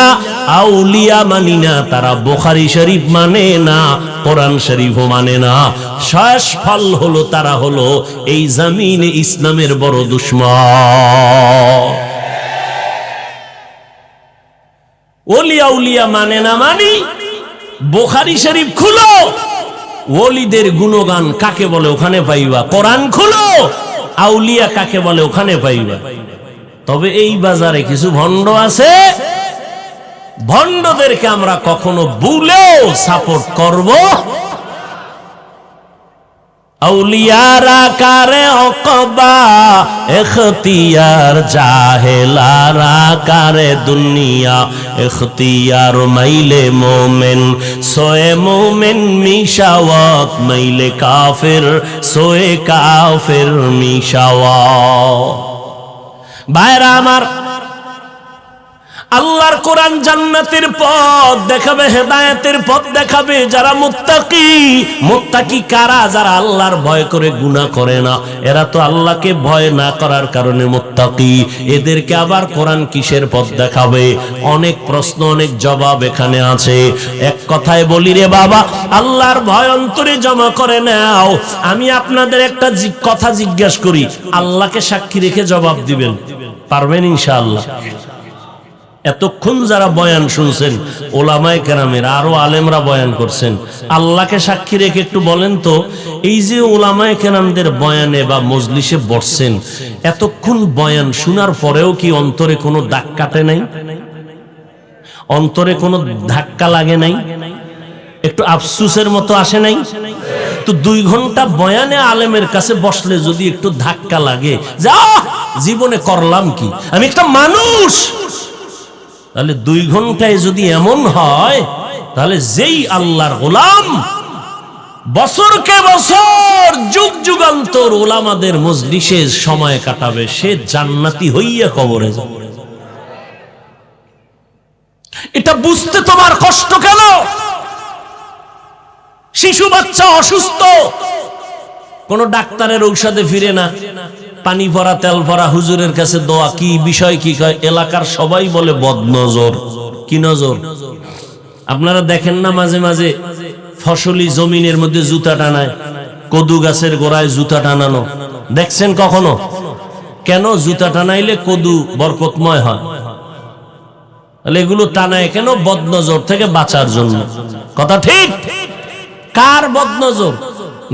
S1: আউলিয়া মানি না, তারা বুখারী শরীফ মানে না, কোরআন শরীফও মানে না। শেষ ফল হলো তারা হলো এই জমিনে ইসলামের বড় দুশমন। ওলিয়া উলিয়া মানে না মানি, বুখারী শরীফ খুলো, ওলিদের গুণগান কাকে বলে ওখানে পাইবা। কোরআন খুলো, আউলিয়া কাকে বলে ওখানে পাইবা। তবে এই বাজারে কিছু ভণ্ড আছে, ভণ্ডদেরকে আমরা কখনো ভুলেও সাপোর্ট করব। আউলিয়ারা কারে ওকবা ইখতিয়ার, জাহেলারা কারে দুনিয়া ইখতিয়ার। মাইলে মোমেন সোয়ে মোমেন মিশাওয়াত, মাইলে কাফির সোয়ে কাফির মিশাওয়াত। ভাইরা আমার, আল্লাহর কোরআন জান্নাতের পথ দেখাবে, হেদায়েতের পথ দেখাবে। যারা মুত্তাকি, মুত্তাকি কারা? যারা আল্লাহর ভয় করে গুনাহ করে না। এরা তো আল্লাহকে ভয় না করার কারণে মুত্তাকি। এদেরকে আবার কোরআন কিসের পথ দেখাবে? অনেক প্রশ্ন, অনেক জবাব এখানে আছে। এক কথায় বলি রে বাবা, আল্লাহর ভয় অন্তরে জমা করে নাও। আমি আপনাদের একটা কথা জিজ্ঞেস করি, আল্লাহকে সাক্ষী রেখে জবাব দিবেন, পারবেন ইনশাআল্লাহ? এতক্ষণ যারা বয়ান শুনছেন, ওলামায়ে কেরামের আরো আলেমরা বয়ান করছেন, আল্লাহকে সাক্ষী রেখে একটু বলেন তো, এই যে ওলামায়ে কেরামদের বয়ানে বা মজলিসে বসছেন, এতক্ষণ বয়ান শোনার পরেও কি অন্তরে কোনো দাগ কাটে নাই? অন্তরে কোনো ধাক্কা লাগে নাই? একটু আফসোসের মতো আসে নাই? তো 2 ঘন্টা বয়ানে আলেমের কাছে বসলে যদি একটু ধাক্কা লাগে, যা জীবনে করলাম কি, আমি একটা মানুষ, তাহলে 2 ঘন্টায় যদি এমন হয়, তাহলে যেই আল্লাহর গোলাম বছরকে বছর যুগ যুগান্তর ওলামাদের মজলিসে সময় কাটাবে, সে জান্নাতি হইয়া কবরে যাবে। এটা বুঝতে তোমার কষ্ট কেন? শিশু বাচ্চা অসুস্থ, কোন ডাক্তারের ঔষধে ফিরে না, পানি ভরা তেল ভরা হুজুরের কাছে দোয়া, কি বিষয় কি কয়? এলাকার সবাই বলে বদনজর। কি নজর? আপনারা দেখেন না মাঝে মাঝে ফসলি জমিনের মধ্যে জুতা টানায়, কদু গাছের গোড়ায় জুতা টানানো দেখছেন কখনো? কেন জুতা টানাইলে কদু বরকতময় হয়? তাহলে এগুলো টানায় কেন? বদনজর থেকে বাঁচার জন্য। কথা ঠিক? কার বদনজর?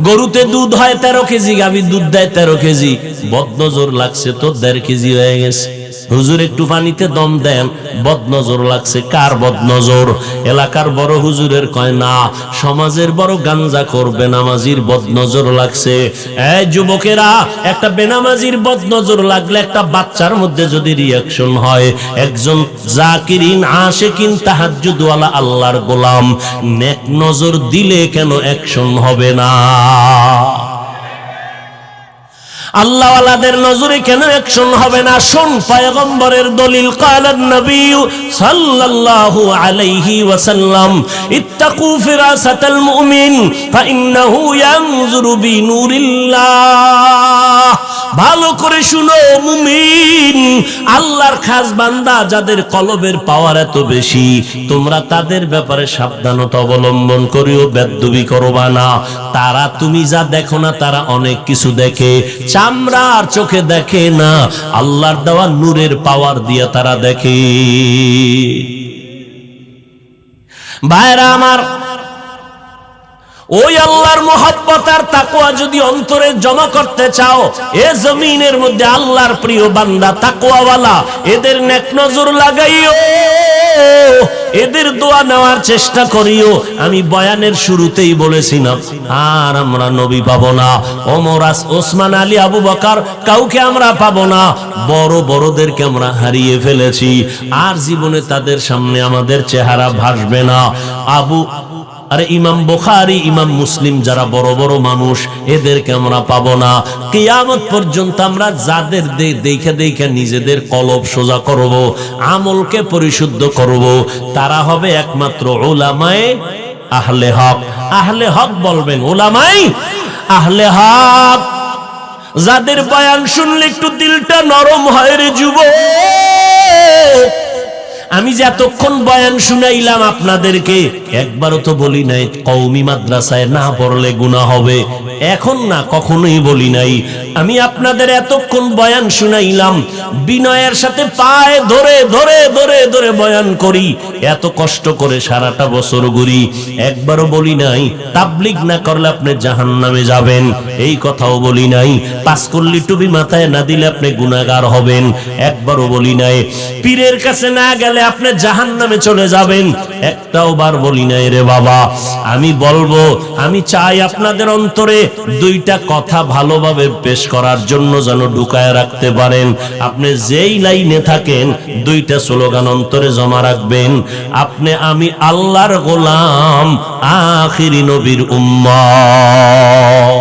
S1: গরুতে দুধ হয় 13 কেজি, গাভীর দুধ দেয় 13 কেজি, বদনজর লাগছে তো 1.5 কেজি হয়ে গেছে। হুজুর একটু পানিতে দম দেন, বদনজর লাগছে। কার বদনজর? এলাকার বড় হুজুরের কয় না, সমাজের বড় গাঞ্জাখোর বেনামাজির বদনজর লাগছে। এই যুবকেরা, একটা বেনামাজির বদনজর লাগলে একটা বাচ্চার মধ্যে যদি রিয়াকশন হয়, একজন জাকিরিন আশিকিন তাহাজ্জুদওয়ালা আল্লাহর গোলাম নেক নজর দিলে কেন অ্যাকশন হবে না? আল্লাহওয়ালাদের নজরে কেন অ্যাকশন হবে না? শুন পয়গম্বরের দলিল। কালান নবী সাল্লাল্লাহু আলাইহি ওয়াসাল্লাম, ইত্তাকু ফিরাসাতাল মুমিন ফাইন্নাহু ইয়ানজুরু বিনুরিল্লাহ। ভালো করে শুনো মুমিন, আল্লাহর খাস বান্দা যাদের কলবের পাওয়ার এত বেশি, তোমরা তাদের ব্যাপারে সাবধানতা অবলম্বন করিও, বেদবি করবা না। তারা তুমি যা দেখো না, তারা অনেক কিছু দেখে, চামড়ার চোখে দেখে না, আল্লাহর দেওয়া নূরের পাওয়ার দিয়ে তারা দেখে। ভাইরা আমার, ওই আল্লাহর মুহাব্বত আর তাকওয়া যদি অন্তরে জমা করতে চাও, এ জমিনের মধ্যে আল্লাহর প্রিয় বান্দা তাকওয়াওয়ালা, এদের নেক নজর লাগাইও, এদের দোয়া নেওয়ার চেষ্টা করিও। আমি বয়ানের শুরুতেই বলেছিলাম, আর আমরা নবী পাবো না, ওমর, ওসমান, আলী, আবু বকর, কাউকে আমরা পাবো না। বড় বড়দেরকে আমরা হারিয়ে ফেলেছি, আর জীবনে তাদের সামনে আমাদের চেহারা ভাসবে না। আরে ইমাম বুখারী, ইমাম মুসলিম, যারা বড় বড় মানুষ, এদেরকে আমরা পাবো না। কিয়ামত পর্যন্ত আমরা যাদের দেখে দেখে নিজেদের কলব সোজা করব, আমলকে পরিশুদ্ধ করব, তারা হবে একমাত্র উলামায়ে আহলে হক। আহলে হক বলবেন, উলামায়ে আহলে হক, যাদের বয়ান শুনলে একটু দিলটা নরম হয় রে যুবক। আমি যে এতক্ষণ বয়ান শুনাইলাম আপনাদেরকে, একবারও তো বলি নাই কওমি মাদ্রাসায় না পড়লে গুনাহ হবে। এখন না, কখনোই বলি নাই। আমি আপনাদের এতক্ষণ বয়ান শুনাইলাম, বিনয়ের সাথে পায়ে ধরে ধরে ধরে ধরে বয়ান করি, এত কষ্ট করে সারাটা বছর ঘুরি, একবারও বলি নাই তাবলীগ না করলে আপনি জাহান্নামে যাবেন, এই কথাও বলি নাই। পাঁচকল্লি টুপি মাথায় না দিলে আপনি গুনাহগার হবেন, একবারও বলি নাই। পীরের কাছে না গেলে আপনি জাহান্নামে চলে যাবেন, একটাও বার বলি নাই রে বাবা। আমি বলবো, আমি চাই আপনাদের অন্তরে দুইটা কথা ভালোভাবে পেশ করার জন্য যেন ঢুকায় রাখতে পারেন। আপনি যেই লাইনে থাকেন দুইটা স্লোগান অন্তরে জমা রাখবেন, আপনি আমি আল্লাহর গোলাম, আখিরি নবীর উম্মত।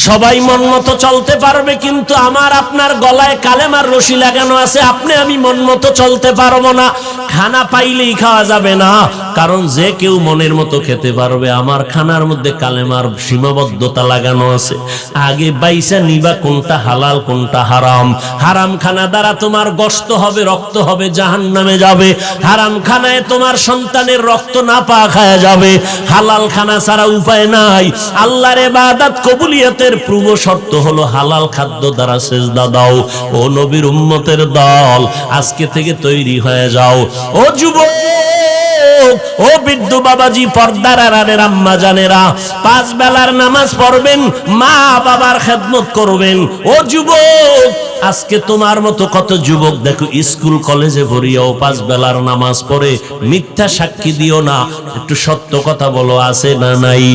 S1: সবাই মন মতো চলতে পারবে, কিন্তু আমার আপনার গলায় কালেমার রশি লাগানো আছে, আপনি আমি মন মতো চলতে পারবো না। খানা পাইলেই খাওয়া যাবে না, কারণ যে কেউ মনের মতো খেতে পারবে, আমার খানার মধ্যে কালেমার সীমাবদ্ধতা লাগানো আছে। আগে বাইসা নিবা কোনটা হালাল কোনটা হারাম। হারাম খানা দ্বারা তোমার গোশত হবে, রক্ত হবে, জাহান্নামে যাবে। হারাম খানায় তোমার সন্তানের রক্ত না পা খায়া যাবে। হালাল খানা ছাড়া উপায় নাই। আল্লাহর ইবাদত কবুলিয়তের পূর্ব শর্ত হলো হালাল খাদ্য দ্বারা সেজদা দাও। ও নবীর উম্মতের দল, আজকে থেকে তৈরি হয়ে যাও। ও যুবক, ও বৃদ্ধ বাবাজি, পর্দার আড়ালের আম্মা জানেরা, 5 বেলার নামাজ পড়বেন, মা বাবার খেদমত করবেন। ও যুবক, আজকে তোমার মতো কত যুবক দেখো স্কুল কলেজে ভরিয়াও 5 বেলার নামাজ পড়ে। মিথ্যা সাক্ষী দিও না, একটু সত্য কথা বলো, আছে না নাই?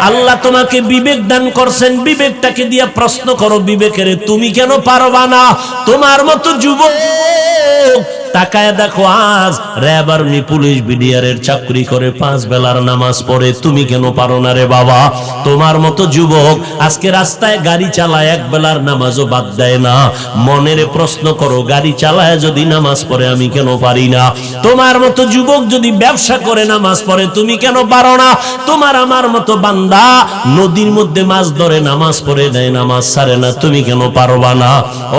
S1: আল্লাহ তোমাকে বিবেক দান করছেন, বিবেকটাকে দিয়ে প্রশ্ন করো, বিবেকের তুমি কেন পারবা না? তোমার মতো যুবক তাকায় দেখো, আজ র্যাব আর্মি পুলিশ বিডিআরের চাকরি করে 5 বেলার নামাজ পড়ে, তুমি কেন পারো না রে বাবা? তোমার মতো যুবক আজকে রাস্তায় গাড়ি চালায়, 1 বেলার নামাজও বাদ দেয় না। মনের প্রশ্ন করো, গাড়ি চালায় যদি নামাজ পড়ে আমি কেন পারি না? তোমার মতো যুবক যদি ব্যবসা করে নামাজ পড়ে, তুমি কেন পারো না? তোমার আমার মতো বান্দা নদীর মধ্যে মাছ ধরে নামাজ পড়ে দেয়, নামাজ ছাড়ে না, তুমি কেন পারবা না?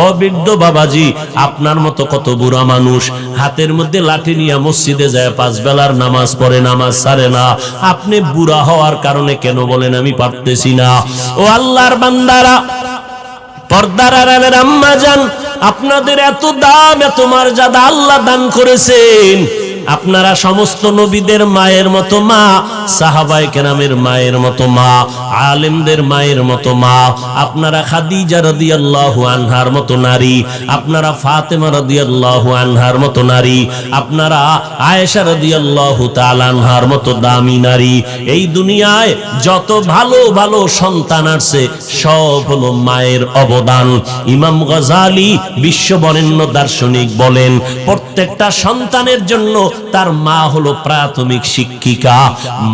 S1: ও বৃদ্ধ বাবাজি, আপনার মতো কত বুড়া মানুষ হাতের মধ্যে লাঠি নিয়ে মসজিদে যায়, 5 বেলার নামাজ পড়ে, নামাজ ছাড়ে না। আপনি বুড়া হওয়ার কারণে কেন বলেন আমি পারতেছি না? ও আল্লাহর বান্দারা, পর্দার আড়ালের আম্মা জান, আপনাদের এত দাম, এত মর্যাদা আল্লাহ দান করেছেন। আপনারা সমস্ত নবীদের মায়ের মতো মা, সাহাবায়ে কেরামের মায়ের মতো মা, আলেমদের মায়ের মতো মা। আপনারা খাদিজা রাদিয়াল্লাহু আনহার মতো নারী, আপনারা ফাতেমা রাদিয়াল্লাহু আনহার মতো নারী, আপনারা আয়েশা রাদিয়াল্লাহু তাআলা আনহার মতো দামি নারী। এই দুনিয়ায় যত ভালো ভালো সন্তান আছে সব হলো মায়ের অবদান। ইমাম গাযালি বিশ্ববরেণ্য দার্শনিক বলেন, প্রত্যেকটা সন্তানের জন্য তার মা হলো প্রাথমিক শিক্ষিকা।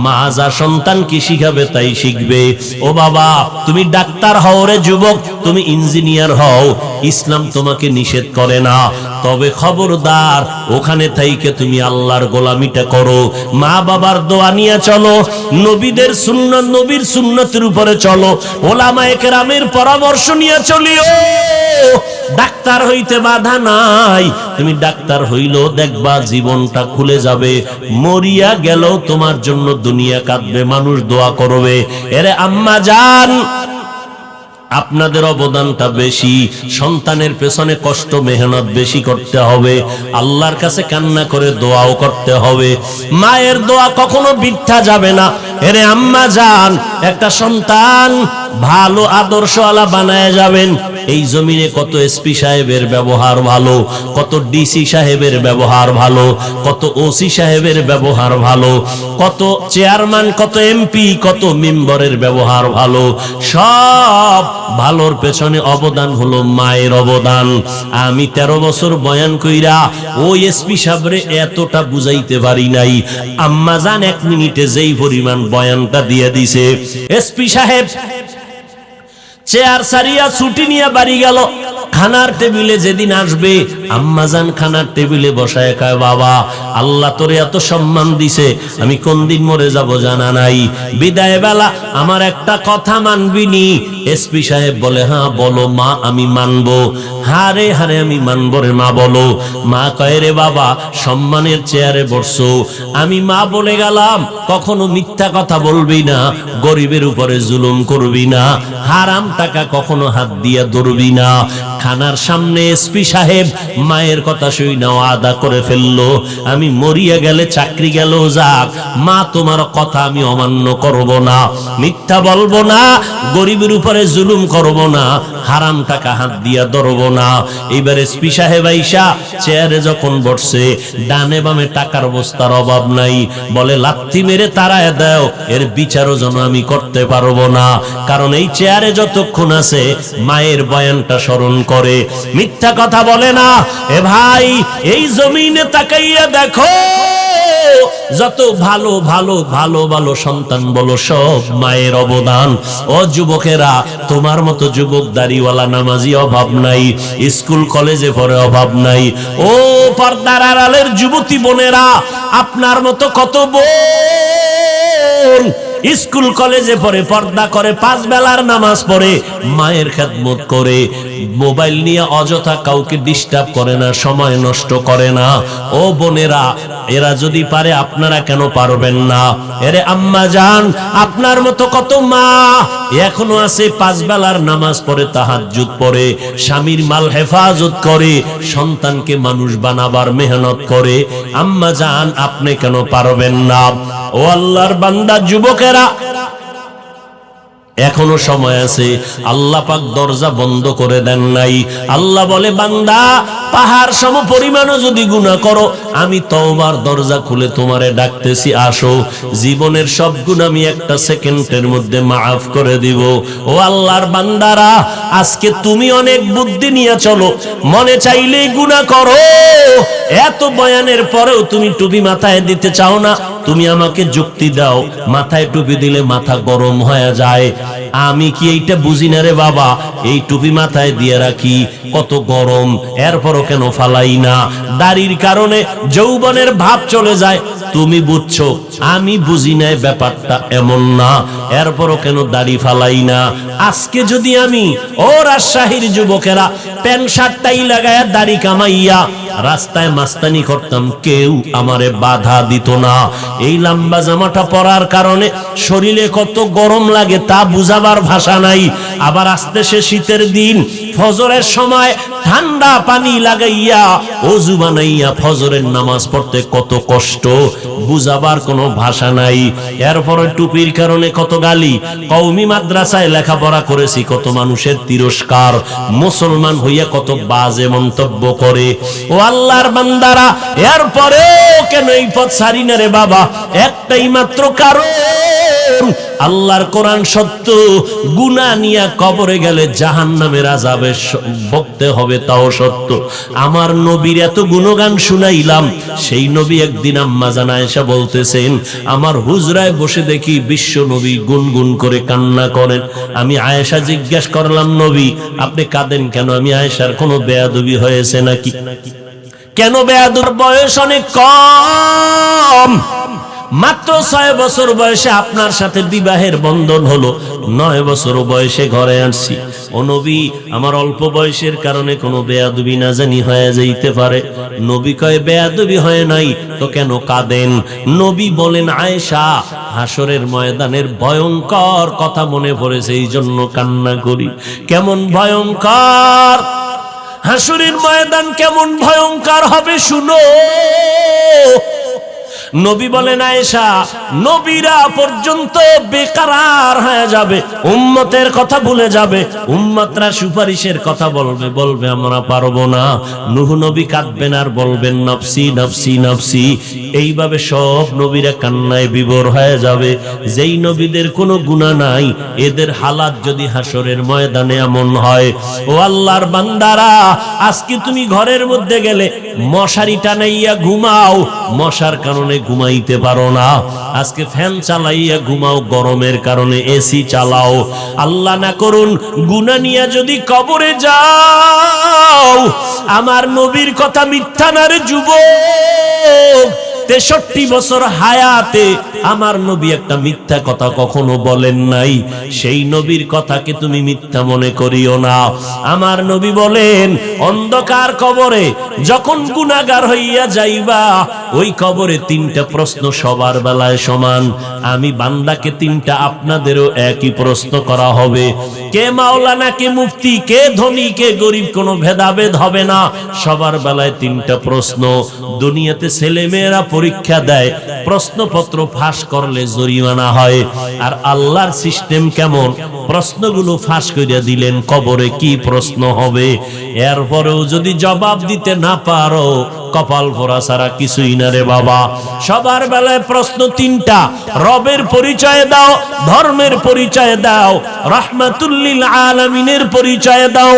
S1: মা যা সন্তানকে শিখাবে তাই শিখবে। ও বাবা, তুমি ডাক্তার হও রে যুবক, তুমি ইঞ্জিনিয়ার হও, ইসলাম তোমাকে নিষেধ করে না, তবে খবরদার ওখানে থাইকে তুমি আল্লাহর গোলামিটা করো। মা বাবার দোয়া নিয়ে চলো, নবীদের সুন্নাত, নবীর সুন্নতের উপরে চলো, ওলামায়ে কেরামের পরামর্শ নিয়ে চলিও। ডাক্তার হইতে বাধা নাই, তুমি ডাক্তার হইলো দেখবা জীবনটা খুলে যাবে। মরিয়া গেল তোমার জন্য দুনিয়া কাঁদবে, মানুষ দোয়া করবে। এরে আম্মা জান, আপনাদের অবদানটা বেশি, সন্তানের পেছনে কষ্ট মেহনত বেশি করতে হবে, আল্লাহর কাছে কান্না করে দোয়াও করতে হবে। মায়ের দোয়া কখনো বৃথা যাবে না। এরে আম্মা জান, একটা সন্তান ভালো আদর্শওয়ালা বানায় যাবেন। এই জমিনে কত এসপি সাহেবের ব্যবহার ভালো, কত ডিসি সাহেবের ব্যবহার ভালো, কত ওসি সাহেবের ব্যবহার ভালো, কত চেয়ারম্যান, কত এমপি, কত মেম্বারের ব্যবহার ভালো। সব ভালোর পেছনে অবদান হলো মায়ের অবদান। আমি 13 বছর বয়ান কইরা ওই এসপি সাহেবরে এতটা বুঝাইতে পারি নাই। আম্মা জান 1 মিনিটে যেই পরিমাণ বয়ানটা দিয়ে দিছে। এসপি সাহেব চেয়ার সারিয়া ছুটি নিয়ে বাড়ি গেল। খানার টেবিলে যেদিন আসবে আম্মাজান খানার টেবিলে বসায় কয়, বাবা আল্লাহ তোরে এত সম্মান দিছে, আমি কোন দিন মরে যাব জানা নাই, বিদায় বেলা আমার একটা কথা মানবি নি? এসপি সাহেব বলে, হ্যাঁ বলো মা, আমি মানবো। হারে হারে আমি মানবো রে মা, বলো। মা কয়, রে বাবা সম্মানের চেয়ারে বসছো, আমি মা বলে গেলাম কখনো মিথ্যা কথা বলবি না, গরিবের উপরে জুলুম করবি না, হারাম টাকা কখনো হাত দিয়া ধরবি না। খানার সামনে এসপি সাহেব মায়ের কথা শুই না আদা করে ফেললো, আমি মরিয়া গেলে চাকরি গেল যাক, মা তোমার কথা আমি অমান্য করব না, মিথ্যা বলবো না, গরিবের উপরে জুলুম করব না, হারাম টাকা হাত দিয়া ধরব না। এইবার এসপি সাহেব আইসা চেয়ারে যখন বসছে, ডানে বামে টাকার বস্তার অভাব নাই, বলে লাথি মেরে তাড়ায় দাও, এর বিচারও যেন আমি করতে পারবো না, কারণ এই চেয়ারে যতক্ষণ আছে মায়ের বয়ানটা স্মরণ করে, মিথ্যা কথা বলে না। এ ভাই, এই জমিনে তাকাইয়া দেখো, যত ভালো ভালো ভালো ভালো সন্তান বলো, সব মায়ের অবদান। ও যুবকেরা, তোমার মতো যুবক দাড়িওয়ালা নামাজি অভাব নাই, স্কুল কলেজে পড়ে অভাব নাই। ও পর্দার আড়ালের যুবতী বোনেরা, আপনার মতো কত বোন স্কুল কলেজে পড়ে, পর্দা করে, 5 বেলার নামাজ পড়ে, মায়ের খেদমত করে, মোবাইল নিয়ে অযথা কাউকে ডিস্টার্ব করে না, সময় নষ্ট করে না। ও বোনেরা, এরা যদি পারে আপনারা কেন পারবেন না? এরে আম্মা জান, আপনার মতো কত মা এখনো আছে 5 বেলার নামাজ পড়ে, তাহাজ্জুদ পড়ে, স্বামীর মাল হেফাজত করে, সন্তানকে মানুষ বানাবার মেহনত করে। আম্মা জান, আপনি কেন পারবেন না? ও আল্লাহর বান্দা যুবকেরা, এখনো সময় আছে, আল্লাহ পাক দরজা বন্ধ করে দেন নাই। আল্লাহ বলে, বান্দা পাহাড় সম পরিমাণও যদি গুনাহ করো, আমি তওবার দরজা খুলে তোমারে ডাকতেছি, আসো, জীবনের সব গুনাহ আমি একটা সেকেন্ডের মধ্যে মাফ করে দিব। ও আল্লাহর বান্দারা, আজকে তুমি অনেক বুদ্ধি নিয়ে চলো, মনে চাইলেই গুনাহ করো, এত বয়ানের পরেও তুমি টুপি মাথায় দিতে চাও না। তুমি আমাকে যুক্তি দাও, মাথায় টুপি দিলে মাথা গরম হয়ে যায়, আমি কি এইটা বুঝি না রে বাবা? এই টুপি মাথায় দিয়ে রাখি, কত গরম, এরপরও কেন ফালাই না? দাড়ির কারণে যৌবনের ভাব চলে যায়, তুমি বুঝছো, আমি বুঝি না ব্যাপারটা এমন না, এরপরও কেন দাড়ি ফালাই না? আজকে যদি আমি, ও রাজশাহীর যুবকেরা, প্যান্ট শার্টটাই লাগায়া দাড়ি কামাইয়া রাস্তায় মাস্তানি করতাম, কেউ আমারে বাধা দিত না। এই লম্বা জামাটা পরার কারণে শরীরে কত গরম লাগে তা বুঝাবার ভাষা নাই। আবার আসতেছে শীতের দিন, ফজরের সময় ঠান্ডা পানি লাগাইয়া ওযু বানাইয়া ফজরের নামাজ পড়তে কত কষ্ট, বুঝাবার কোনো ভাষা নাই। এরপরে টুপির কারণে কত গালি, কওমি মাদ্রাসায় লেখাপড়া করেছি, কত মানুষের তিরস্কার, মুসলমান হইয়া কত বাজে মন্তব্য করে। ও আল্লাহর বান্দারা, এরপরে কেন এই পথ ছাড়ি না রে বাবা? একটাই মাত্র কারণ, আল্লাহর কোরআন সত্য, গুনাহ নিয়ে কবরে গেলে জাহান্নামের আযাবে ভুগতে হবে তাও সত্য। আমার নবীর এত গুণগান শুনাইলাম, সেই নবী একদিন আম্মা জান আয়েশা বলতেছেন, আমার হুজরায় বসে দেখি বিশ্ব নবী গুনগুন করে কান্না করেন। আমি আয়েশা জিজ্ঞেস করলাম, নবী আপনি কাঁদেন কেন? আমি আয়েশার কোনো বেয়াদবি হয়েছে নাকি? কেন বেয়াদুর? বয়স অনেক কম, মাত্র 6 বছর বয়সে আপনার সাথে বিবাহের বন্ধন হলো, 9 বছর বয়সে ঘরে আসছি। ও নবী, আমার অল্প বয়সের কারণে কোনো বেয়াদবি না জানি হয়ে যাইতে পারে। নবী কয়, বেয়াদবি হয় নাই তো কেন কাঁদেন? নবী বলেন, আয়েশা, হাসরের ময়দানের ভয়ঙ্কর কথা মনে পড়েছে, এই জন্য কান্না করি। কেমন ভয়ঙ্কর? হাসরের ময়দান কেমন ভয়ঙ্কর হবে শুনো। নবী বলেন, আয়েশা, নবীরা পর্যন্ত বেকারার হয়ে যাবে, উম্মতের কথা ভুলে যাবে, উম্মতরা সুপারিশের কথা বলবে আমরা পারবো না। নূহ নবী কাঁদবেন আর বলবেন, নফসি নফসি নফসি। এইভাবে সব নবীরা কান্নায় বিভোর হয়ে যাবে। যেই নবীদের কোনো গুনাহ নাই, এদের হালাত যদি হাসরের ময়দানে এমন হয়, ও আল্লাহর বান্দারা, আজকে তুমি ঘরের মধ্যে গেলে মশারি টানাইয়া ঘুমাও, মশার কারণে ঘুমাইতে পারো না। আজকে ফ্যান চালাইয়া ঘুমাও, গরমের কারণে এসি চালাও। আল্লাহ না করুন গুনাহ নিয়ে যদি কবরে যাও, আমার নবীর কথা মিথ্যা না রে যুবক। 63 বছর হায়াতে আমার নবী একটা মিথ্যা কথা কখনো বলেন নাই। সেই নবীর কথাকে তুমি মিথ্যা মনে করিও না। আমার নবী বলেন, অন্ধকার কবরে যখন গুনাহগার হইয়া যাইবা, ওই কবরে 3টা প্রশ্ন সবার বেলায় সমান। আমি বান্দাকে 3টা, আপনাদেরও একই প্রশ্ন করা হবে। কে মাওলানা, কে মুফতি, কে ধনী, কে গরিব, কোনো ভেদাভেদ হবে না। সবার বেলায় 3টা প্রশ্ন। দুনিয়াতে ছেলে মেয়েরা পরীক্ষা দেয়, প্রশ্নপত্র ফাঁস করলে জরিমানা হয়। আর আল্লাহর সিস্টেম কেমন? প্রশ্নগুলো ফাঁস করিয়া দিলেন, কবরে কি প্রশ্ন হবে। এরপরেও যদি জবাব দিতে না পারো, কপাল পোড়া ছাড়া কিছুই না রে বাবা। সবার বেলায় প্রশ্ন 3টা। রবের পরিচয় দাও, ধর্মের পরিচয় দাও, রাহমাতুল লিল আলামিনের পরিচয় দাও।